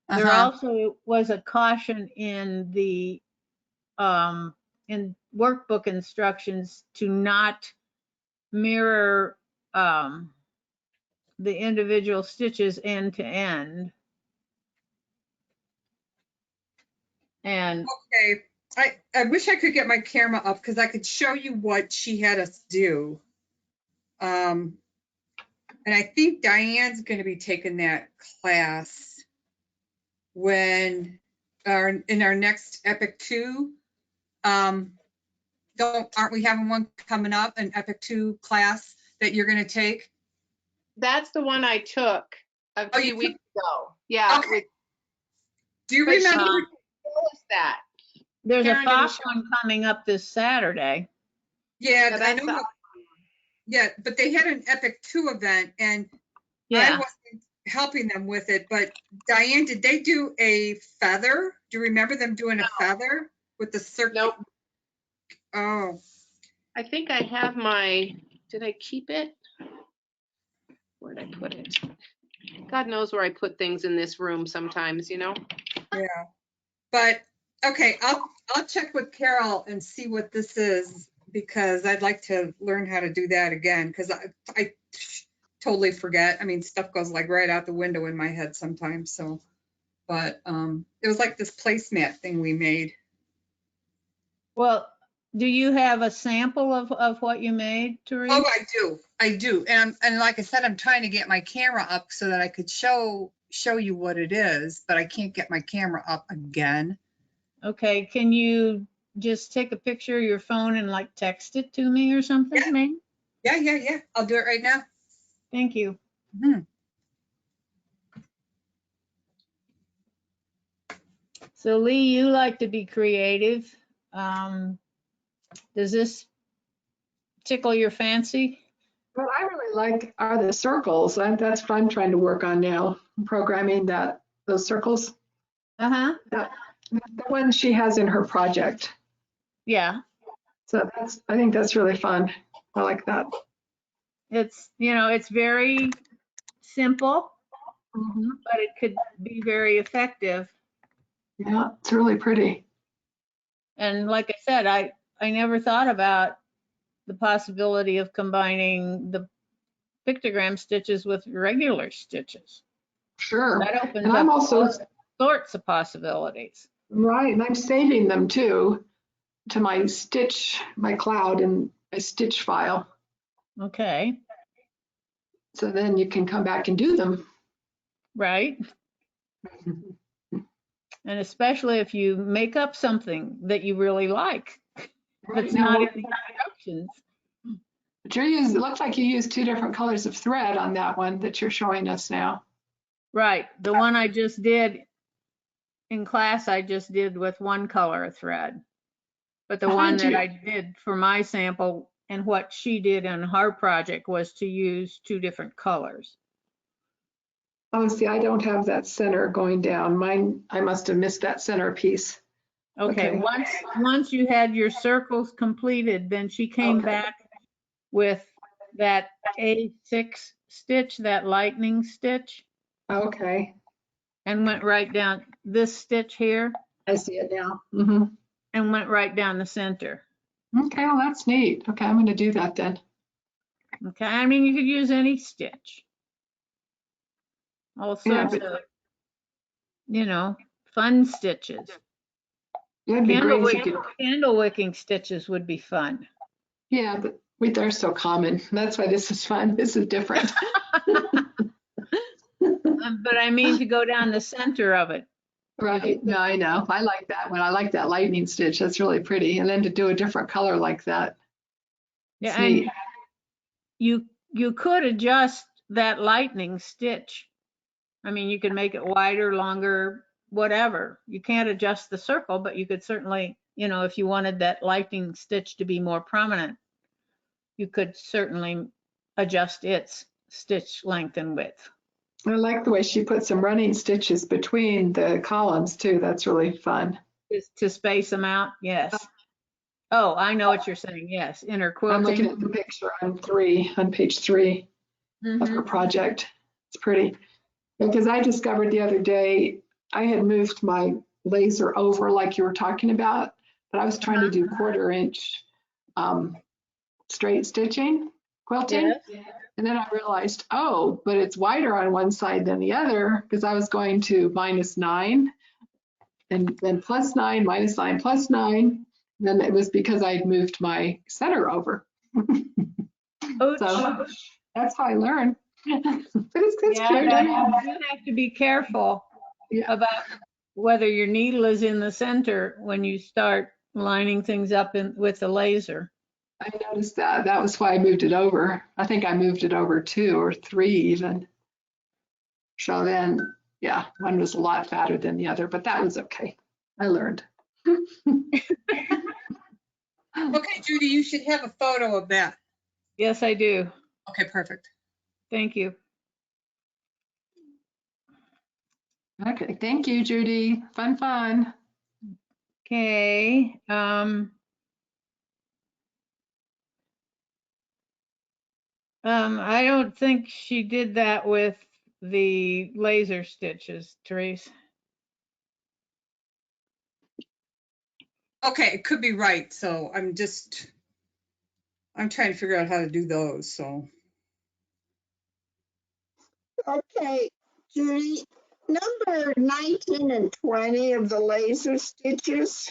There also was a caution in the in workbook instructions to not mirror the individual stitches end to end. And Okay, I wish I could get my camera up because I could show you what she had us do. And I think Diane's going to be taking that class when in our next Epic 2. Aren't we having one coming up, an Epic 2 class that you're going to take? That's the one I took a Oh, few you weeks ago. Yeah. Okay. Do you But she remember? didn't tell us that. there's Karen a didn't Fox one coming up this Saturday. Yeah, I that's know. Yeah, but they had an Epic 2 event and I Yeah, wasn't helping them with it, but Diane, did they do a feather? Do you remember them doing a feather with the circle? Nope. Oh, I think I have did I keep it? Where'd I put it? God knows where I put things in this room sometimes, you know? yeah. But, okay, I'll check with Carol and see what this is because I'd like to learn how to do that again because I totally forget. I mean, stuff goes like right out the window in my head sometimes, so. But it was like this placemat thing we made. well, do you have a sample of what you made, Therese? Oh, I do. And like I said, I'm trying to get my camera up so that I could show you what it is, but I can't get my camera up again. Okay, can you just take a picture of your phone and like text it to me or something, Yeah. maybe? Yeah. I'll do it right now. Thank you. Mhm. So Lee, you like to be creative. Does this tickle your fancy? What I really like are the circles. And that's what I'm trying to work on now, programming those circles. Uh-huh. The one she has in her project. Yeah. So I think that's really fun. I like that. It's, it's very simple, Mhm. but it could be very effective. Yeah, it's really pretty. And like I said, I never thought about the possibility of combining the pictogram stitches with regular stitches. Sure. That opens And I'm up also, all sorts of possibilities. right, and I'm saving them too to my cloud and my stitch file. Okay, So then you can come back and do them. right? And especially if you make up something that you really like, Right that's now, not in the instructions. it looks like you used 2 different colors of thread on that one that you're showing us now. Right, the one I just did in class, I just did with one color of thread. But the How one did that you- I did for my sample and what she did in her project was to use 2 different colors. Oh, see, I don't have that center going down. Mine, I must have missed that center piece. Okay, Okay. once you had your circles completed, then she came Okay. back with that A6 stitch, that lightning stitch, Okay, and went right down this stitch here I see it now. Hmm. and went right down the center. Okay, well, that's neat. Okay, I'm going to do that then. Okay, I mean, you could use any stitch. All Yeah, sorts of, fun stitches. That'd be great if you could. Candle wicking stitches would be fun. Yeah, but they're so common. That's why this is fun. This is different. But I mean to go down the center of it. Right. No, I know. I like that one. I like that lightning stitch. That's really pretty. And then to do a different color like that. Yeah, It's and neat. you could adjust that lightning stitch. I mean, you could make it wider, longer, whatever. You can't adjust the circle, but you could certainly, if you wanted that lightning stitch to be more prominent, you could certainly adjust its stitch length and width. I like the way she put some running stitches between the columns too. That's really fun. To space them out, yes. Oh, I know what you're saying, yes, inner I'm looking quilting. at the picture on page 3 of her Mhm. project. It's pretty. Because I discovered the other day, I had moved my laser over like you were talking about, but I was trying to do 1/4 inch straight stitching, quilting. Yes. And then I realized, oh, but it's wider on one side than the other because I was going to -9 and then +9, -9, +9. And then it was because I'd moved my center over. Ouch. So that's how I learned. But it's Yeah, cute. you have to be careful Yeah. about whether your needle is in the center when you start lining things up with the laser. I noticed that. That was why I moved it over. I think I moved it over 2 or 3 even. So then, yeah, one was a lot fatter than the other, but that was okay. I learned. Okay, Judy, you should have a photo of that. Yes, I do. Okay, perfect. Thank you. Okay, thank you, Judy. Fun. Okay. I don't think she did that with the laser stitches, Therese. Okay, it could be right. So I'm trying to figure out how to do those. So Okay, Judy, number 19 and 20 of the laser stitches,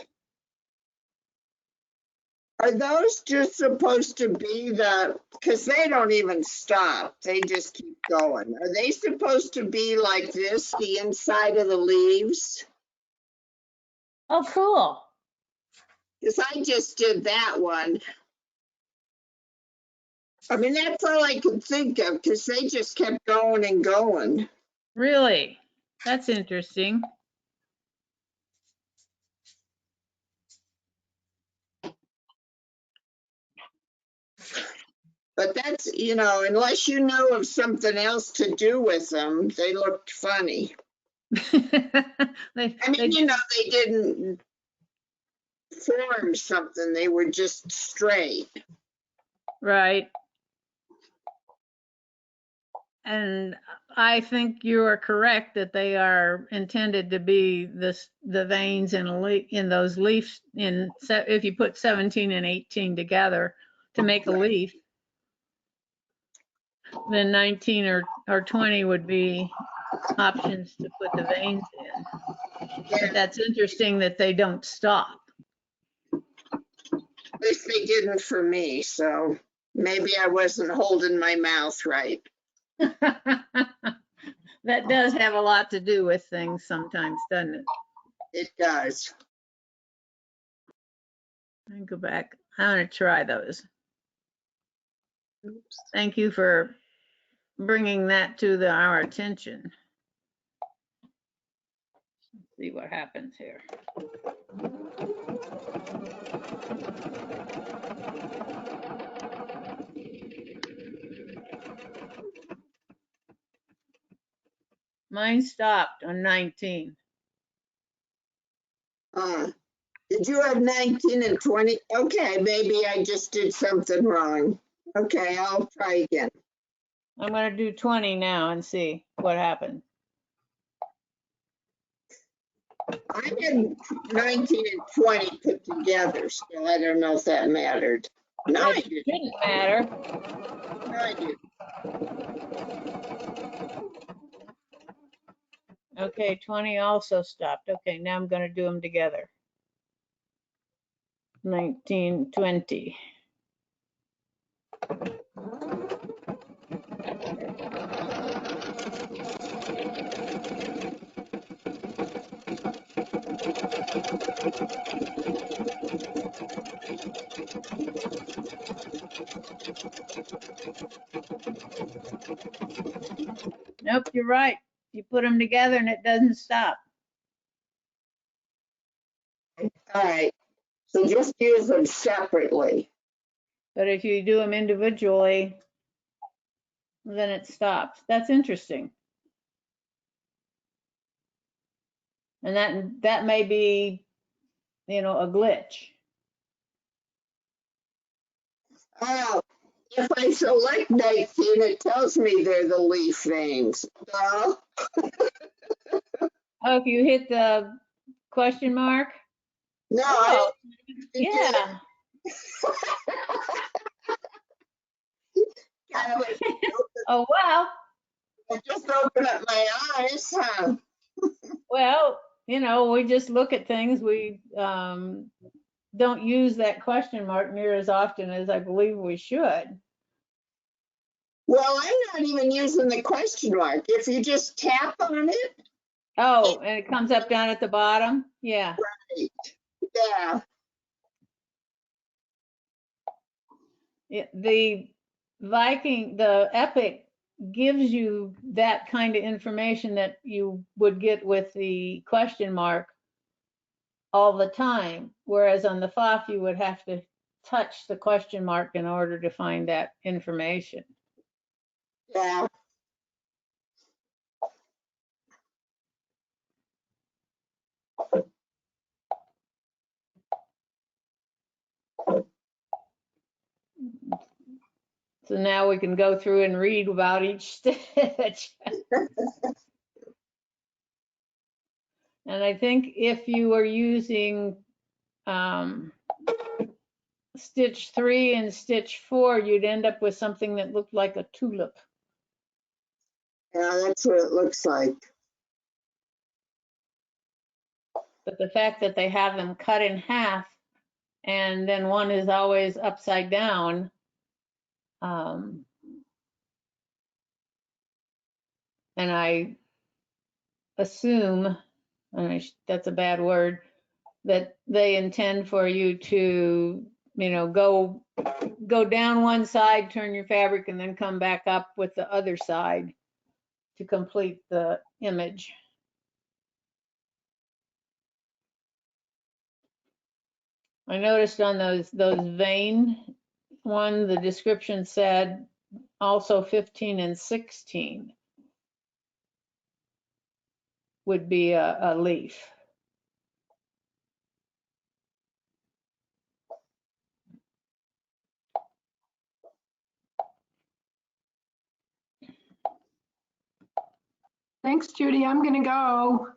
are those just supposed to be because they don't even stop, they just keep going. Are they supposed to be like this, the inside of the leaves? Oh, cool. Because I just did that one. I mean, that's all I could think of because they just kept going and going. Really? That's interesting. But that's, unless you know of something else to do with them, they looked funny. They, I mean, they, they didn't form something, they were just straight. right. And I think you are correct that they are intended to be the veins in those leaves if you put 17 and 18 together to make a leaf, then 19 or 20 would be options to put the veins in. But that's interesting that they don't stop. At least they didn't for me, so maybe I wasn't holding my mouth right. That does have a lot to do with things sometimes, doesn't it? It does. Let me go back. I'm going to try those. Oops. Thank you for bringing that to our attention. Let's see what happens here. Mine stopped on 19. Did you have 19 and 20? Okay, maybe I just did something wrong. Okay, I'll try again. I'm going to do 20 now and see what happens. I had 19 and 20 put together, so I don't know if that mattered. No, I It didn't. didn't matter. No, I didn't. Okay, 20 also stopped. Okay, now I'm going to do them together. 19, 20. Nope, you're right. You put them together and it doesn't stop. All right, so just use them separately. But if you do them individually, then it stops. That's interesting. And that may be, a glitch. If I select 19, it tells me they're the leaf veins. Well, Oh, if you hit the question mark? no, Oh, I didn't. yeah. Kind of like, Oh, well. I just opened up my eyes, huh? Well, we just look at things. We don't use that question mark near as often as I believe we should. Well, I'm not even using the question mark. If you just tap on it, Oh, and it comes up down at the bottom? Yeah. right. Yeah. The Epic gives you that kind of information that you would get with the question mark all the time, whereas on the FOF you would have to touch the question mark in order to find that information. Yeah. So now we can go through and read about each stitch. And I think if you were using stitch 3 and stitch 4, you'd end up with something that looked like a tulip. Yeah, that's what it looks like. But the fact that they have them cut in half and then one is always upside down, and I assume, that's a bad word, that they intend for you to, go down one side, turn your fabric, and then come back up with the other side to complete the image. I noticed on those vein one, the description said also 15 and 16 would be a leaf. Thanks, Judy. I'm gonna go.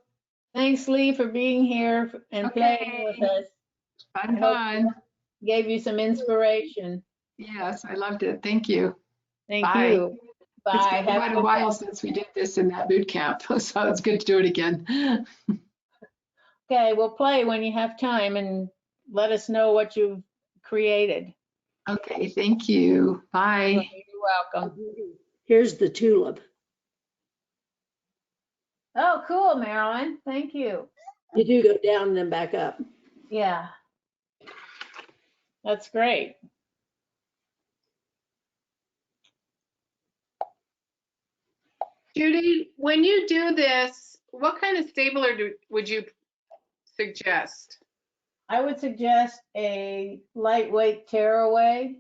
Thanks, Lee, for being here and playing with Okay. us. Fun, I hope fun. gave you some inspiration. Yes, I loved it. Thank you. Thank Bye. you. Bye. It's been Have quite a good while day. since we did this in that boot camp, so it's good to do it again. Okay, we'll play when you have time and let us know what you've created. Okay, thank you. Bye. You're welcome. Here's the tulip. Oh, cool, Marilyn. Thank you. You do go down and then back up. Yeah. That's great. Judy, when you do this, what kind of stapler would you suggest? I would suggest a lightweight tearaway.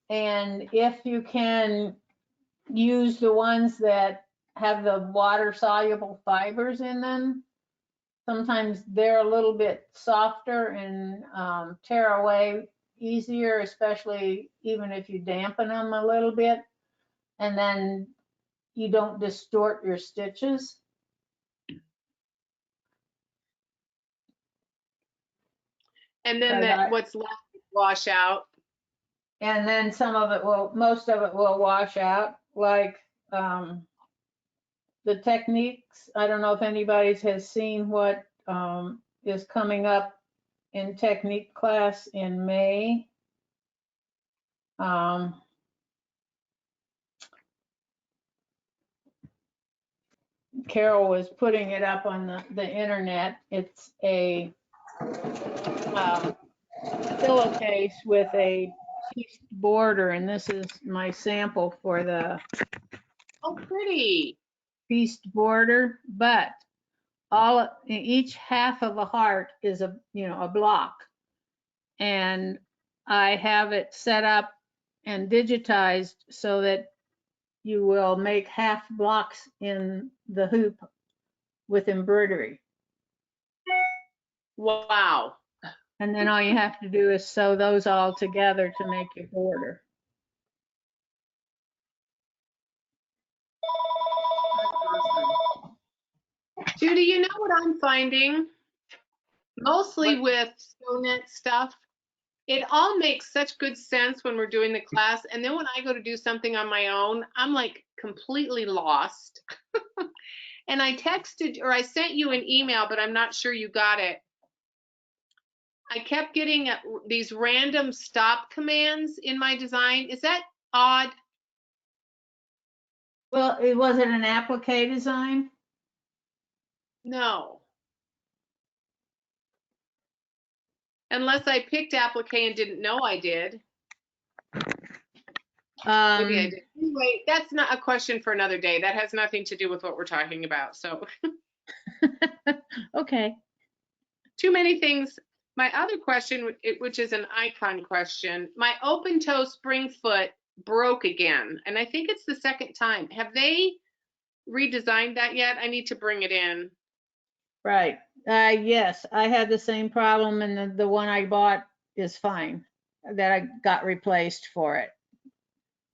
And if you can use the ones that have the water soluble fibers in them, sometimes they're a little bit softer and tear away easier, especially even if you dampen them a little bit. And then you don't distort your stitches. And then Right, that what's left wash out. And then some of it will, most of it will wash out, like the techniques. I don't know if anybody has seen what is coming up in technique class in May. Carol was putting it up on the internet. It's a pillowcase with a pieced border, and this is my sample for the Oh, pretty. pieced border, but each half of a heart is a block, and I have it set up and digitized so that you will make half blocks in the hoop with embroidery. Wow. And then all you have to do is sew those all together to make your border. Judy, you know what I'm finding? Mostly with SewNet stuff, it all makes such good sense when we're doing the class. And then when I go to do something on my own, I'm like completely lost. And I texted or I sent you an email, but I'm not sure you got it. I kept getting these random stop commands in my design. Is that odd? Well, it wasn't an applique design. No. Unless I picked applique and didn't know I did. Maybe I did. Anyway, that's not a question for another day. That has nothing to do with what we're talking about. So Okay. too many things. My other question, which is an icon question, my open toe spring foot broke again. And I think it's the second time. Have they redesigned that yet? I need to bring it in. Right. Yes, I had the same problem, and the one I bought is fine. That I got replaced for it.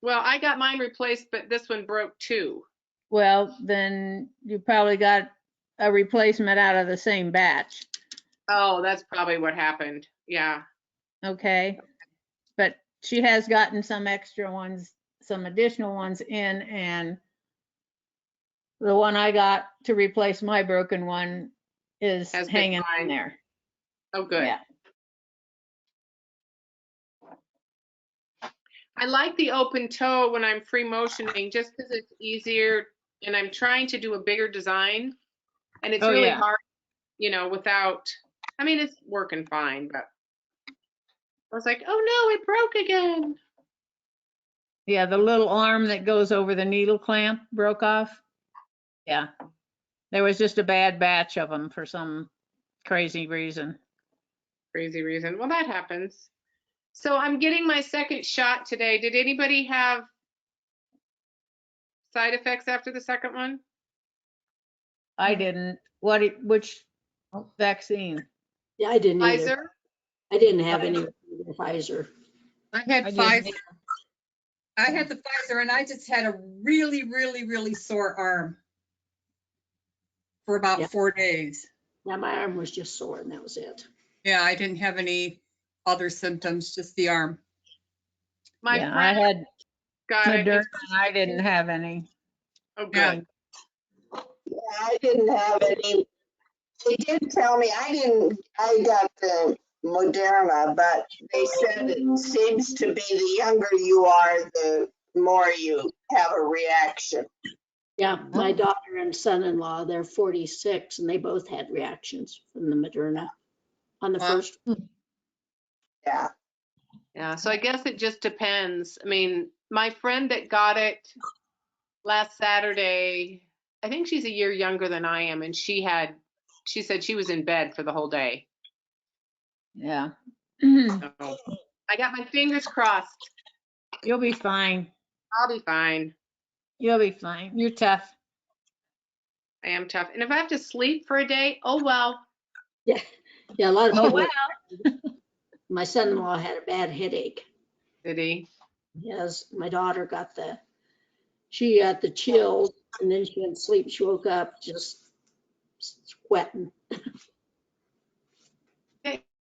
Well, I got mine replaced, but this one broke too. Well, then you probably got a replacement out of the same batch. Oh, that's probably what happened. Yeah. Okay. But she has gotten some extra ones, some additional ones in, and the one I got to replace my broken one is Has been hanging fine. in there. Oh, good. Yeah. I like the open toe when I'm free motioning just because it's easier and I'm trying to do a bigger design and it's Oh, really yeah. hard, without, I mean, it's working fine, but I was like, oh no, it broke again. Yeah, the little arm that goes over the needle clamp broke off. Yeah. There was just a bad batch of them for some crazy reason. Crazy reason. Well, that happens. So I'm getting my second shot today. Did anybody have side effects after the second one? I didn't. Which vaccine? Yeah, I didn't either. Pfizer? I didn't have any with Pfizer. I had I didn't Pfizer. I had the Pfizer and I just had a really, really, really sore arm for about Yeah. 4 days. Yeah, my arm was just sore and that was it. Yeah, I didn't have any other symptoms, just the arm. My Yeah, I friend had got it. Moderna. I didn't have any. Oh, Yeah. good. Yeah, I didn't have any. They did tell me, I got the Moderna, but they said it seems to be the younger you are, the more you have a reaction. Yeah, my daughter and son-in-law, they're 46 and they both had reactions from the Moderna on the Wow. first. Yeah. Yeah, so I guess it just depends. I mean, my friend that got it last Saturday, I think she's a year younger than I am, and she said she was in bed for the whole day. Yeah. So I got my fingers crossed. You'll be fine. I'll be fine. You'll be fine. You're tough. I am tough. And if I have to sleep for a day, oh well. Yeah, a lot of Oh, people. well. My son-in-law had a bad headache. Did he? Yes, my daughter she got the chills and then she went to sleep. She woke up just sweating.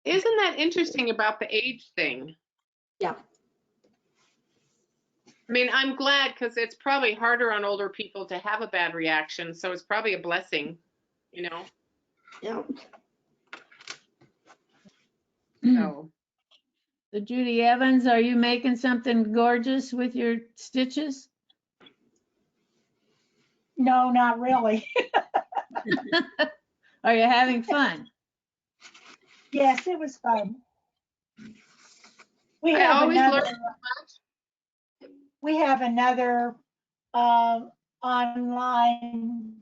Isn't that interesting about the age thing? Yeah. I mean, I'm glad because it's probably harder on older people to have a bad reaction. So it's probably a blessing, you know? Yeah. So So Judy Evans, are you making something gorgeous with your stitches? No, not really. Are you having fun? Yes, it was fun. We I have always learn another, we have another online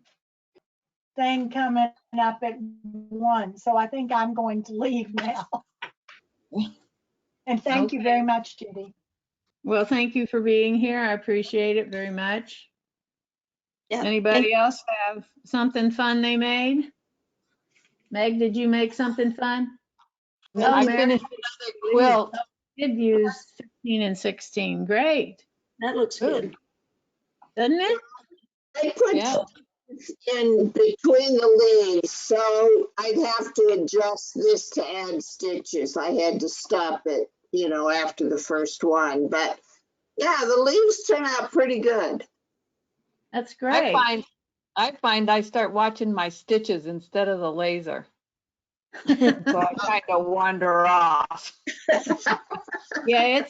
thing coming up at 1, so I think I'm going to leave now. And thank you very much, Judy. Well, thank you for being here. I appreciate it very much. Yeah. Anybody else have something fun they made? Meg, did you make something fun? No, I Mary finished another quilt. did use 15 and 16. Great, That looks good. doesn't it? I put Yeah. in between the leaves, so I'd have to adjust this to add stitches. I had to stop it, after the first one, but yeah, the leaves turn out pretty good. That's I great. find I start watching my stitches instead of the laser. So I kind of wander off. Yeah,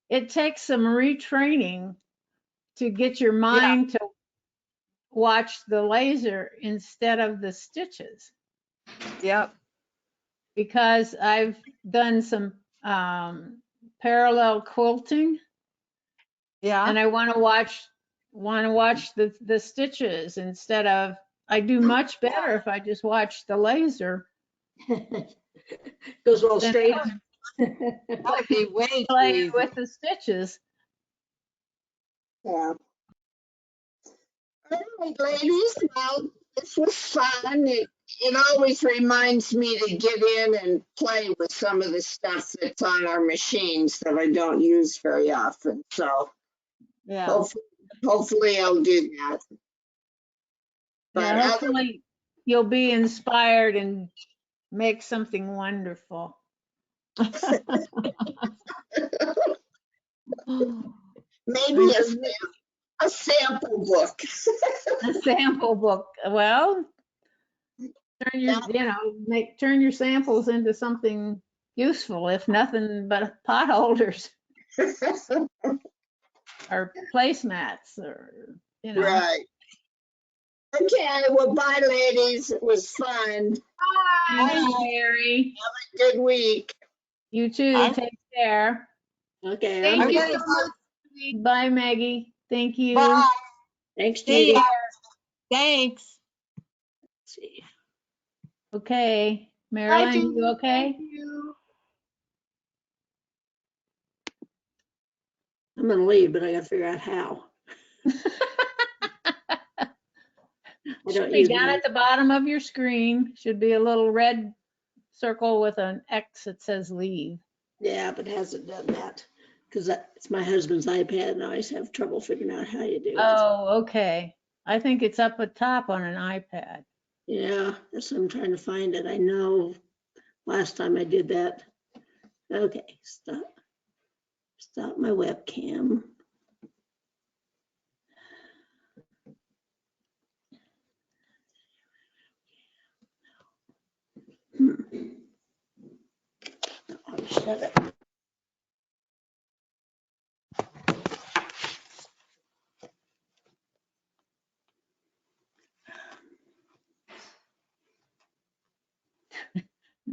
it takes some retraining to get your mind to watch the laser instead of the stitches. Yep. Because I've done some parallel quilting Yeah. and I want to watch the stitches instead of, I do much better if I just watch the laser Goes all than straight. That would be way too playing easy. with the stitches. Yeah. All right, ladies, well, this was fun. It always reminds me to get in and play with some of the stuff that's on our machines that I don't use very often. So Yeah. hopefully I'll do that. But Yeah, hopefully you'll be inspired and make something wonderful. maybe a sample book. A sample book. Well, turn your samples into something useful, if nothing but pot holders or placemats or, Right. Okay, well, bye, ladies. It was fun. Hi, Mary. Good week. You too. I'm- Take care. Okay. thank I'm you good. so much. Bye, Maggie. Thank you. Bye. Thanks, See Judy. ya. Thanks. Let's see. Okay. Bye, Marilyn, Judy. you okay? Thank you. I'm gonna leave, but I gotta figure out how. I Should don't be use down my, at the bottom of your screen. Should be a little red circle with an X that says leave. yeah, but it hasn't done that. Cause it's my husband's iPad and I always have trouble figuring out how you do it. Oh, okay. I think it's up at top on an iPad. Yeah, that's what I'm trying to find it. I know last time I did that. Okay, stop my webcam. I'll shut it.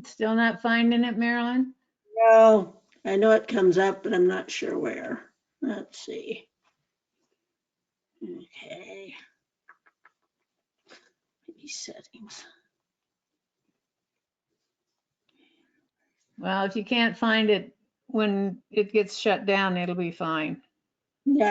Still not finding it, Marilyn? No, I know it comes up, but I'm not sure where. Let's see. Okay. Maybe settings. Well, if you can't find it when it gets shut down, it'll be fine. Yeah,